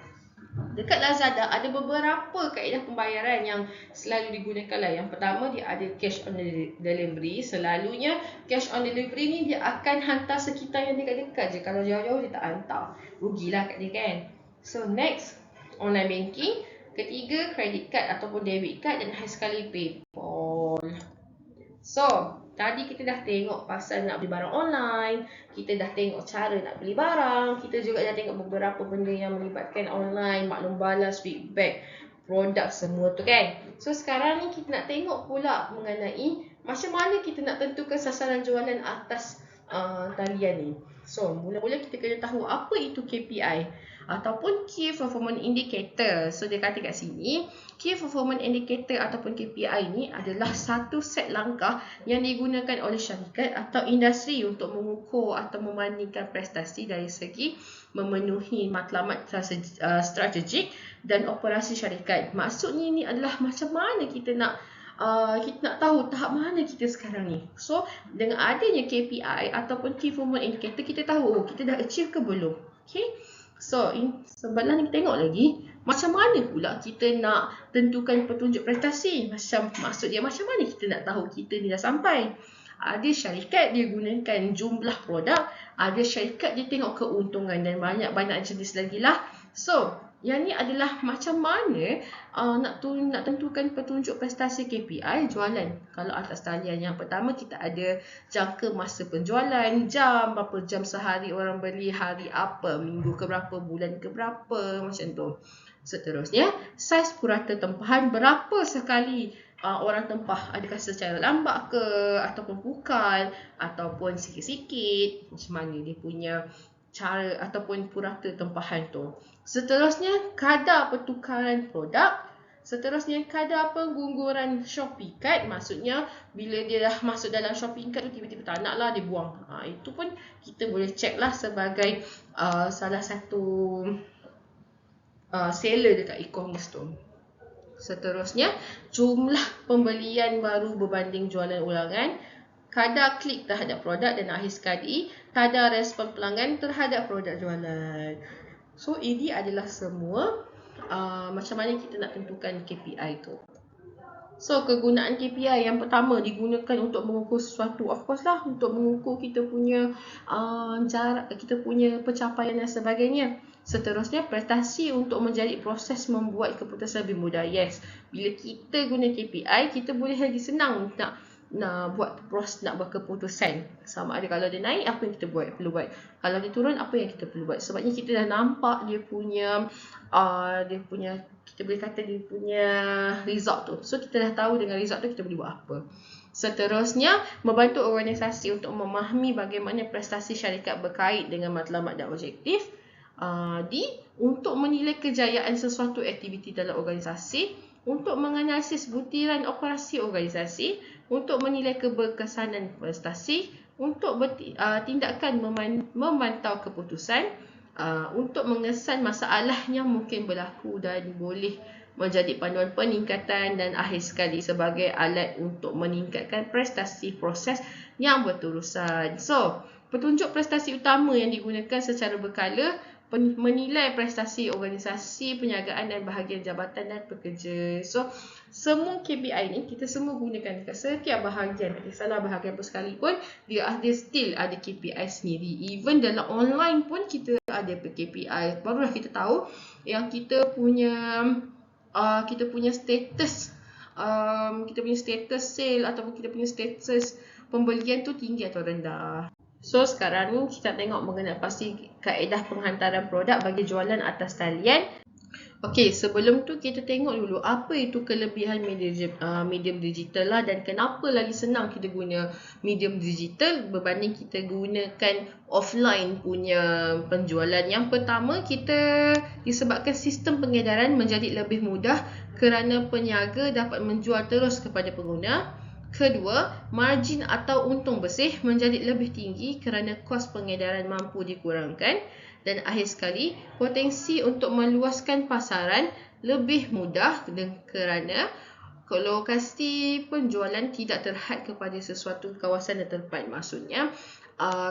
dekat Lazada ada beberapa kaedah pembayaran yang selalu digunakan lah. Yang pertama, dia ada cash on delivery. Selalunya cash on delivery ni dia akan hantar sekitar yang dekat-dekat je. Kalau jauh-jauh dia tak hantar, rugilah kat dia kan. So next, online banking. Ketiga, credit card ataupun debit card, dan akhir sekali PayPal. So tadi kita dah tengok pasal nak beli barang online, kita dah tengok cara nak beli barang, kita juga dah tengok beberapa benda yang melibatkan online, maklum balas, feedback, produk semua tu kan. So sekarang ni kita nak tengok pula mengenai macam mana kita nak tentukan sasaran jualan atas talian ni. So mula-mula kita kena tahu apa itu KPI ataupun Key Performance Indicator. So dia kata kat sini, Key Performance Indicator ataupun KPI ni adalah satu set langkah yang digunakan oleh syarikat atau industri untuk mengukur atau membandingkan prestasi dari segi memenuhi matlamat strategik dan operasi syarikat. Maksudnya ini adalah macam mana kita nak tahu tahap mana kita sekarang ni. So dengan adanya KPI ataupun Key Performance Indicator, kita tahu kita dah achieve ke belum. Okay. So sebelah ni kita tengok lagi macam mana pula kita nak tentukan petunjuk prestasi. Maksud dia macam mana kita nak tahu kita ni dah sampai. Ada syarikat dia gunakan jumlah produk, ada syarikat dia tengok keuntungan, dan banyak jenis lagi lah. So yang ni adalah macam mana nak tentukan petunjuk prestasi KPI jualan. Kalau atas talian, yang pertama kita ada jangka masa penjualan, jam, berapa jam sehari orang beli, hari apa, minggu ke berapa, bulan ke berapa, macam tu. Seterusnya, saiz purata tempahan, berapa sekali orang tempah, adakah secara lambat ke, ataupun pukal, ataupun sikit-sikit, macam mana dia punya cara ataupun purata tempahan tu. Seterusnya, kadar pertukaran produk. Seterusnya, kadar pengguguran shopping cart. Maksudnya bila dia dah masuk dalam shopping cart tu tiba-tiba tak nak lah, dia buang. Itu pun kita boleh check lah sebagai salah satu seller dekat e-commerce tu. Seterusnya, jumlah pembelian baru berbanding jualan ulangan, kadar klik terhadap produk, dan akhir sekali kadar respon pelanggan terhadap produk jualan. So ini adalah semua macam mana kita nak tentukan KPI tu. So kegunaan KPI yang pertama digunakan untuk mengukur sesuatu, of course lah, untuk mengukur kita punya jarak, kita punya pencapaian dan sebagainya. Seterusnya, prestasi untuk menjadi proses membuat keputusan lebih mudah. Yes, bila kita guna KPI, kita boleh lagi senang nak buat keputusan. Sama ada kalau dia naik, apa yang kita perlu buat. Kalau dia turun, apa yang kita perlu buat. Sebabnya kita dah nampak dia punya kita boleh kata dia punya result tu. So kita dah tahu dengan result tu kita boleh buat apa. Seterusnya, membantu organisasi untuk memahami bagaimana prestasi syarikat berkait dengan matlamat dan objektif. Untuk menilai kejayaan sesuatu aktiviti dalam organisasi, untuk menganalisis butiran operasi organisasi, untuk menilai keberkesanan prestasi, untuk tindakan memantau keputusan, untuk mengesan masalah yang mungkin berlaku dan boleh menjadi panduan peningkatan, dan akhir sekali sebagai alat untuk meningkatkan prestasi proses yang berterusan. So, petunjuk prestasi utama yang digunakan secara berkala menilai prestasi organisasi, perniagaan dan bahagian jabatan dan pekerja. So, semua KPI ni kita semua gunakan dekat setiap bahagian. Salah bahagian pun sekalipun, dia still ada KPI sendiri. Even dalam online pun kita ada KPI. Barulah kita tahu yang kita punya status sale ataupun kita punya status pembelian tu tinggi atau rendah. So sekarang ni kita tengok mengenai pasti kaedah penghantaran produk bagi jualan atas talian. Okey, sebelum tu kita tengok dulu apa itu kelebihan medium digital lah, dan kenapa lagi senang kita guna medium digital berbanding kita gunakan offline punya penjualan. Yang pertama, disebabkan sistem pengedaran menjadi lebih mudah kerana peniaga dapat menjual terus kepada pengguna. Kedua, margin atau untung bersih menjadi lebih tinggi kerana kos pengedaran mampu dikurangkan. Dan akhir sekali, potensi untuk meluaskan pasaran lebih mudah kerana lokasi penjualan tidak terhad kepada sesuatu kawasan dan tempat. Maksudnya,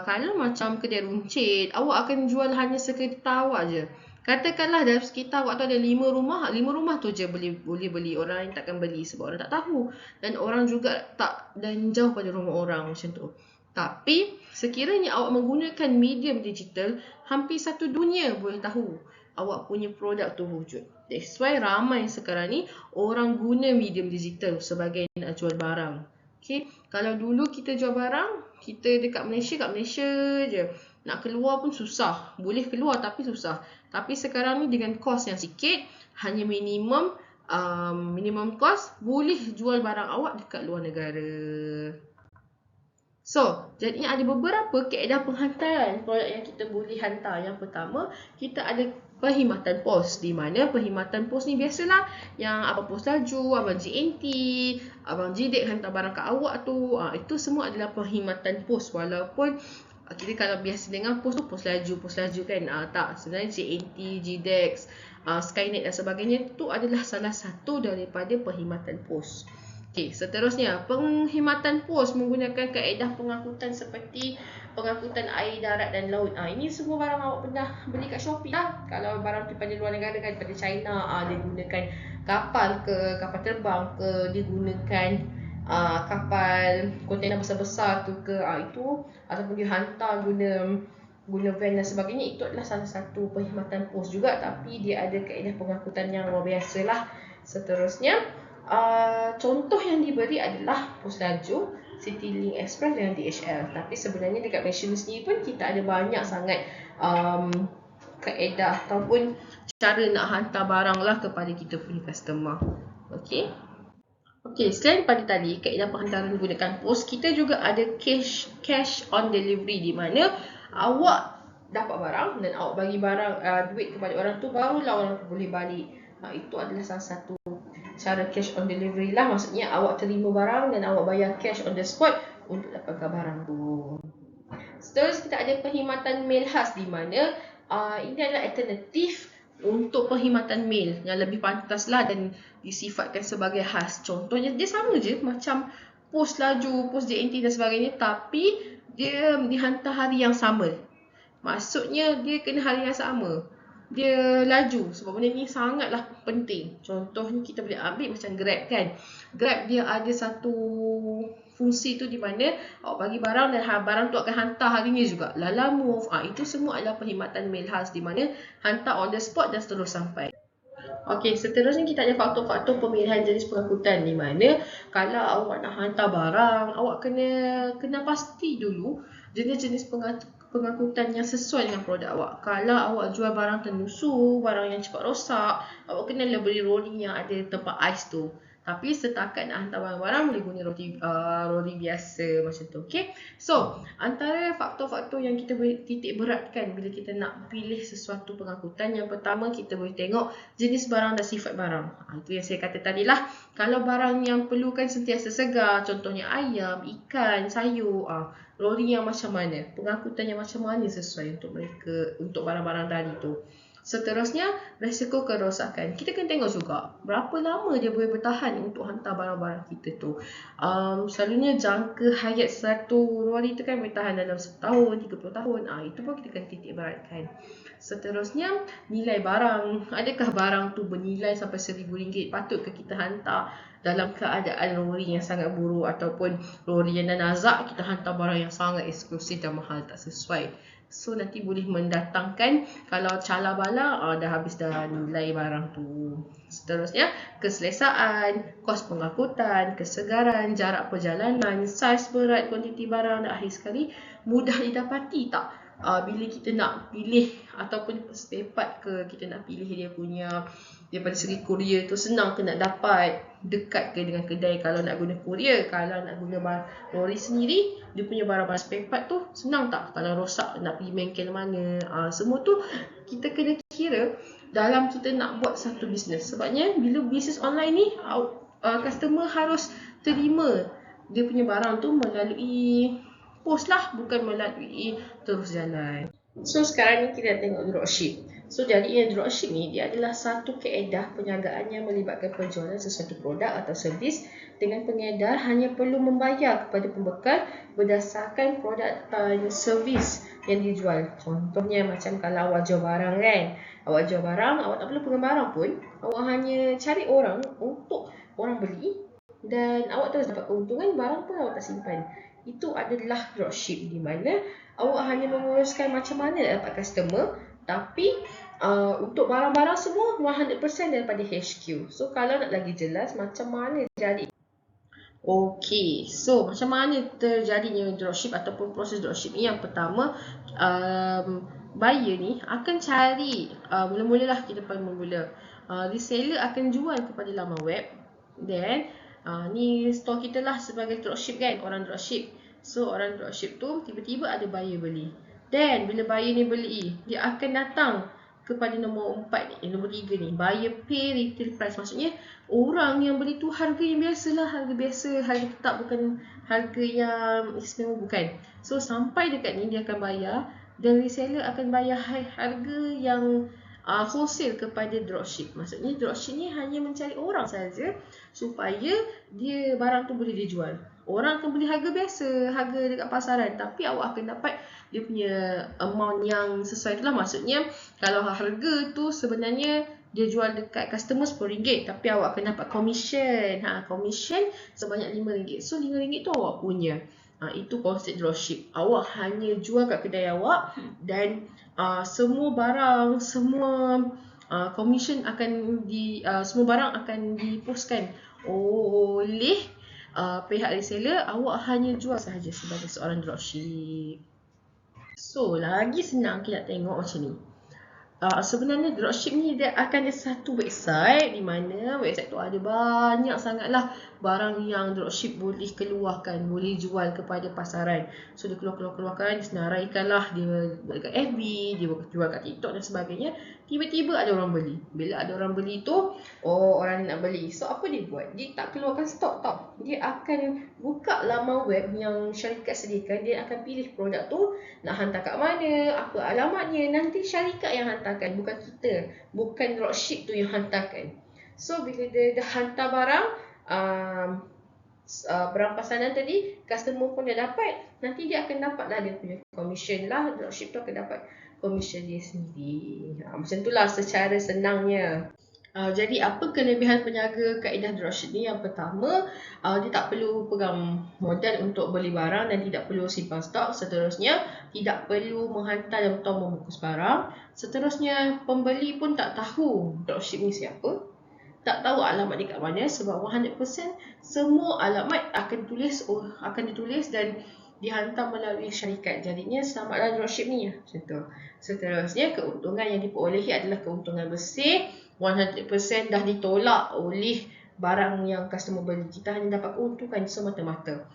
kalau macam kedai runcit, awak akan jual hanya sekitar awak je. Katakanlah dalam sekitar awak tu ada 5 rumah tu je boleh beli. Orang yang takkan beli sebab orang tak tahu, dan orang juga dan jauh pada rumah orang macam tu. Tapi sekiranya awak menggunakan medium digital, hampir satu dunia boleh tahu awak punya produk tu wujud. That's why ramai sekarang ni orang guna medium digital sebagai nak jual barang. Okay, kalau dulu kita jual barang, kita dekat Malaysia, kat Malaysia je. Nak keluar pun susah. Boleh keluar tapi susah. Tapi sekarang ni dengan kos yang sikit, hanya minimum kos, boleh jual barang awak dekat luar negara. So, jadinya ada beberapa kaedah penghantaran produk yang kita boleh hantar. Yang pertama, kita ada perkhidmatan pos, di mana perkhidmatan pos ni biasalah yang Abang Pos Laju, Abang JNT, Abang JDEK hantar barang kat awak tu. Itu semua adalah perkhidmatan pos. Walaupun kita kalau biasa dengar pos tu pos laju kan. Tak, sebenarnya JNT, JDEX, Skynet dan sebagainya tu adalah salah satu daripada perkhidmatan pos. Okey, seterusnya penghematan pos menggunakan kaedah pengangkutan seperti pengangkutan air, darat dan laut. Ini semua barang awak pernah beli kat Shopee lah. Kalau barang daripada luar negara kan, daripada China, dia gunakan kapal ke, kapal terbang ke, dia gunakan kapal kontainer besar-besar tu ke, itu ataupun dia hantar guna van dan sebagainya. Itu adalah salah satu perkhidmatan pos juga, tapi dia ada kaedah pengangkutan yang luar biasa lah. Seterusnya, contoh yang diberi adalah Pos Laju, CityLink Express dan DHL. Tapi sebenarnya dekat Malaysia sendiri pun kita ada banyak sangat kaedah ataupun cara nak hantar barang lah kepada kita punya customer. Okey, selain daripada tadi kaedah penghantaran menggunakan pos, kita juga ada cash on delivery, di mana awak dapat barang dan awak bagi duit kepada orang tu, barulah orang tu boleh balik. Itu adalah salah satu cara cash on delivery lah. Maksudnya awak terima barang dan awak bayar cash on the spot untuk dapatkan barang tu. Terus kita ada perkhidmatan mail khas, di mana ini adalah alternatif untuk perkhidmatan mail yang lebih pantas lah dan disifatkan sebagai khas. Contohnya dia sama je macam Pos Laju, Pos JNT dan sebagainya, tapi dia dihantar hari yang sama. Maksudnya dia kena hari yang sama, dia laju, sebab benda ni sangatlah penting. Contohnya kita boleh ambil macam Grab kan. Grab dia ada satu fungsi tu, di mana awak bagi barang dan barang tu akan hantar hari ni juga. Lalamove, itu semua adalah perkhidmatan mail khas, di mana hantar on the spot dan terus sampai. Okey, seterusnya kita ada faktor-faktor pemilihan jenis pengangkutan, di mana kalau awak nak hantar barang, awak kena pasti dulu jenis-jenis pengangkutan yang sesuai dengan produk awak. Kalau awak jual barang tenusu, barang yang cepat rosak, awak kena beli rolling yang ada tempat ais tu. Tapi setakat nak hantar barang-barang, boleh guna rolling biasa macam tu. Okay? So, antara faktor-faktor yang kita boleh titik beratkan bila kita nak pilih sesuatu pengangkutan, yang pertama kita boleh tengok jenis barang dan sifat barang. Itu yang saya kata tadi lah. Kalau barang yang perlukan sentiasa segar, contohnya ayam, ikan, sayur, rolling yang macam mana, pengangkutan yang macam mana sesuai untuk mereka, untuk barang-barang tadi tu. Seterusnya, risiko kerosakan. Kita kena tengok juga berapa lama dia boleh bertahan untuk hantar barang-barang kita tu. Selalunya jangka hayat satu lori tu kan boleh tahan dalam 10 tahun, 30 tahun. Itu pun kita kena titik beratkan. Seterusnya, nilai barang. Adakah barang tu bernilai sampai RM1,000? Patutkah kita hantar dalam keadaan lori yang sangat buruk ataupun lori yang dah nazak, kita hantar barang yang sangat eksklusif dan mahal, tak sesuai. So nanti boleh mendatangkan, kalau cala bala dah habis dah nilai barang tu. Seterusnya, keselesaan, kos pengangkutan, kesegaran, jarak perjalanan, saiz, berat, kuantiti barang, dan akhir sekali mudah didapati tak? Bila kita nak pilih ataupun spare part ke, kita nak pilih dia punya daripada segi kurier tu senang ke nak dapat, dekat ke dengan kedai kalau nak guna kurier. Kalau nak guna lori sendiri, dia punya barang-barang spare part tu senang tak? Kalau rosak nak pergi bengkel mana, semua tu kita kena kira dalam kita nak buat satu bisnes. Sebabnya bila bisnes online ni, customer harus terima dia punya barang tu melalui post lah, bukan melalui terus jalan. So sekarang ni kita tengok dropship. So jadi dropship ni dia adalah satu kaedah perniagaan yang melibatkan penjualan sesuatu produk atau servis dengan pengedar hanya perlu membayar kepada pembekal berdasarkan produk dan servis yang dijual. Contohnya macam kalau awak jual barang kan, awak jual barang, awak tak perlu pegang barang pun, awak hanya cari orang untuk orang beli dan awak terus dapat keuntungan, barang pun awak tak simpan. Itu adalah dropship, di mana awak hanya menguruskan macam mana dapat customer, tapi untuk barang-barang semua 100% daripada HQ. So kalau nak lagi jelas macam mana jadi, okey, so macam mana terjadinya dropship ataupun proses dropship ni? Yang pertama, buyer ni akan cari, mula-mulalah kita paling mula, reseller akan jual kepada laman web. Then ni store kita lah sebagai dropship kan, orang dropship. So orang dropship tu tiba-tiba ada buyer beli. Then bila buyer ni beli, dia akan datang kepada nombor 4 ni, nombor 3 ni, buyer pay retail price. Maksudnya orang yang beli tu harga yang biasalah, harga biasa, harga tetap, bukan harga yang istimewa, bukan. So sampai dekat ni dia akan bayar, dan reseller akan bayar harga yang wholesale kepada dropship. Maksudnya dropship ni hanya mencari orang saja supaya dia barang tu boleh dijual. Orang akan beli harga biasa, harga dekat pasaran, tapi awak akan dapat dia punya amount yang sesuai tu lah. Maksudnya kalau harga tu sebenarnya dia jual dekat customer RM10, tapi awak akan dapat commission. Commission sebanyak RM5. So RM5 tu awak punya. Itu konsep dropship. Awak hanya jual kat kedai awak, dan semua barang, semua commission akan semua barang akan dipostkan oleh pihak reseller. Awak hanya jual sahaja sebagai seorang dropship. So lagi senang kita tengok macam ni. Sebenarnya dropship ni dia akan ada satu website, di mana website tu ada banyak sangatlah barang yang dropship boleh keluarkan, boleh jual kepada pasaran. So dia keluarkan, dia senaraikan lah, dia buat dekat FB, dia jual kat TikTok dan sebagainya. Tiba-tiba ada orang beli. Bila ada orang beli tu, orang nak beli. So apa dia buat? Dia tak keluarkan stok tau. Dia akan buka laman web yang syarikat sediakan. Dia akan pilih produk tu nak hantar kat mana, apa alamatnya. Nanti syarikat yang hantarkan, bukan kita, bukan dropship tu yang hantarkan. So bila dia dah hantar barang, barang pesanan tadi, customer pun dah dapat, nanti dia akan dapat lah dia punya commission lah. Dropship tu akan dapat commission dia sendiri. Macam itulah secara senangnya. Jadi apa kelebihan peniaga kaedah dropship ni? Yang pertama, dia tak perlu pegang modal untuk beli barang dan tidak perlu simpan stok. Seterusnya, tidak perlu menghantar dan membungkus barang. Seterusnya, pembeli pun tak tahu dropship ni siapa, tak tahu alamat dia kat mana, sebab 100% semua alamat akan ditulis dan dihantar melalui syarikat. Jadinya selamatlah dropship ni. Macam tu. Seterusnya, keuntungan yang diperolehi adalah keuntungan bersih. 100% dah ditolak oleh barang yang customer beli. Kita hanya dapat keuntungan semata-mata.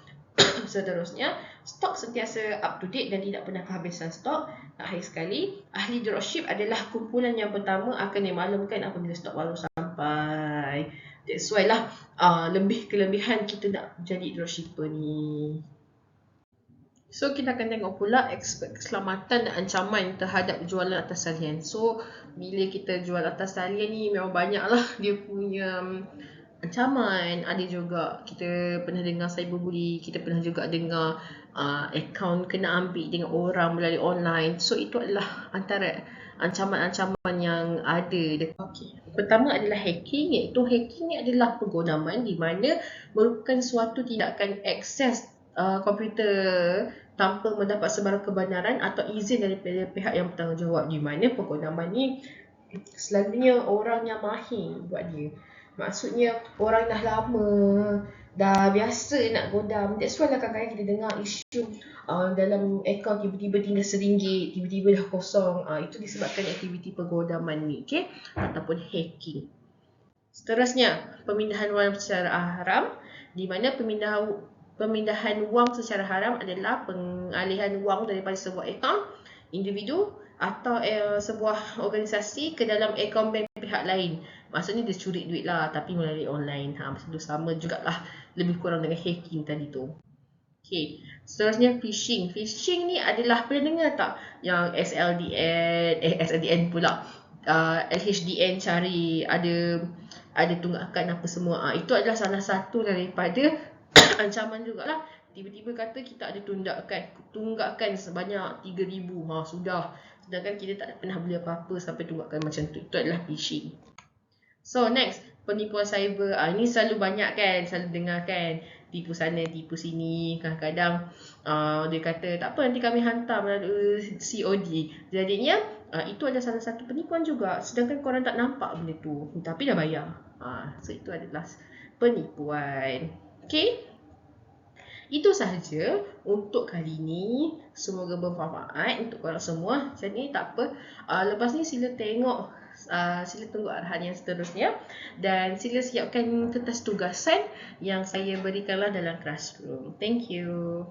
Seterusnya, stok sentiasa up to date dan tidak pernah kehabisan stok. Akhir sekali, ahli dropship adalah kumpulan yang pertama akan dimaklumkan apabila stok baru sampai. That's why lah lebih kelebihan kita nak jadi dropshipper ni. So kita akan tengok pula aspek keselamatan dan ancaman terhadap jualan atas talian. So bila kita jual atas talian ni memang banyaklah dia punya ancaman. Ada juga kita pernah dengar cyberbully, kita pernah juga dengar akaun kena ambil dengan orang melalui online. So itu adalah antara ancaman-ancaman yang ada. Okay. Pertama adalah hacking, iaitu hacking ni adalah penggodaman di mana merupakan suatu tindakan akses komputer tanpa mendapat sebarang kebenaran atau izin daripada pihak yang bertanggungjawab, di mana penggodaman ni selalunya orang yang mahir buat dia. Maksudnya orang dah lama dah biasa nak godam. That's why lah kadang-kadang kita dengar isu dalam akaun tiba-tiba tinggal RM1, tiba-tiba dah kosong. Itu disebabkan aktiviti penggodaman ni, okay? Ataupun hacking. Seterusnya, pemindahan wang secara haram, di mana pemindahan wang secara haram adalah pengalihan wang daripada sebuah akaun individu atau sebuah organisasi ke dalam akaun bank pihak lain. Maksudnya dia curi duit lah, tapi melalui online. Macam tu, sama jugalah lebih kurang dengan hacking tadi tu. Okay. Seterusnya phishing. Phishing ni adalah, pernah dengar tak yang SLDN pula, LHDN cari ada tunggakan apa semua. Itu adalah salah satu daripada ancaman jugalah. Tiba-tiba kata kita ada tunggakan sebanyak 3,000. Sudah. Sedangkan kita tak pernah beli apa-apa sampai tunggakan macam tu. Itu adalah phishing. So next, penipuan cyber. Ini selalu banyak kan, selalu dengar kan. Tipu sana, tipu sini. Kadang-kadang dia kata, tak apa nanti kami hantar melalui COD. Jadinya itu adalah salah satu penipuan juga. Sedangkan korang tak nampak benda tu, tapi dah bayar. So itu adalah penipuan. Okay. Itu sahaja untuk kali ni. Semoga bermanfaat untuk korang semua. Jadi tak apa, lepas ni sila tengok, sila tunggu arahan yang seterusnya. Dan sila siapkan kertas tugasan yang saya berikanlah dalam classroom. Thank you.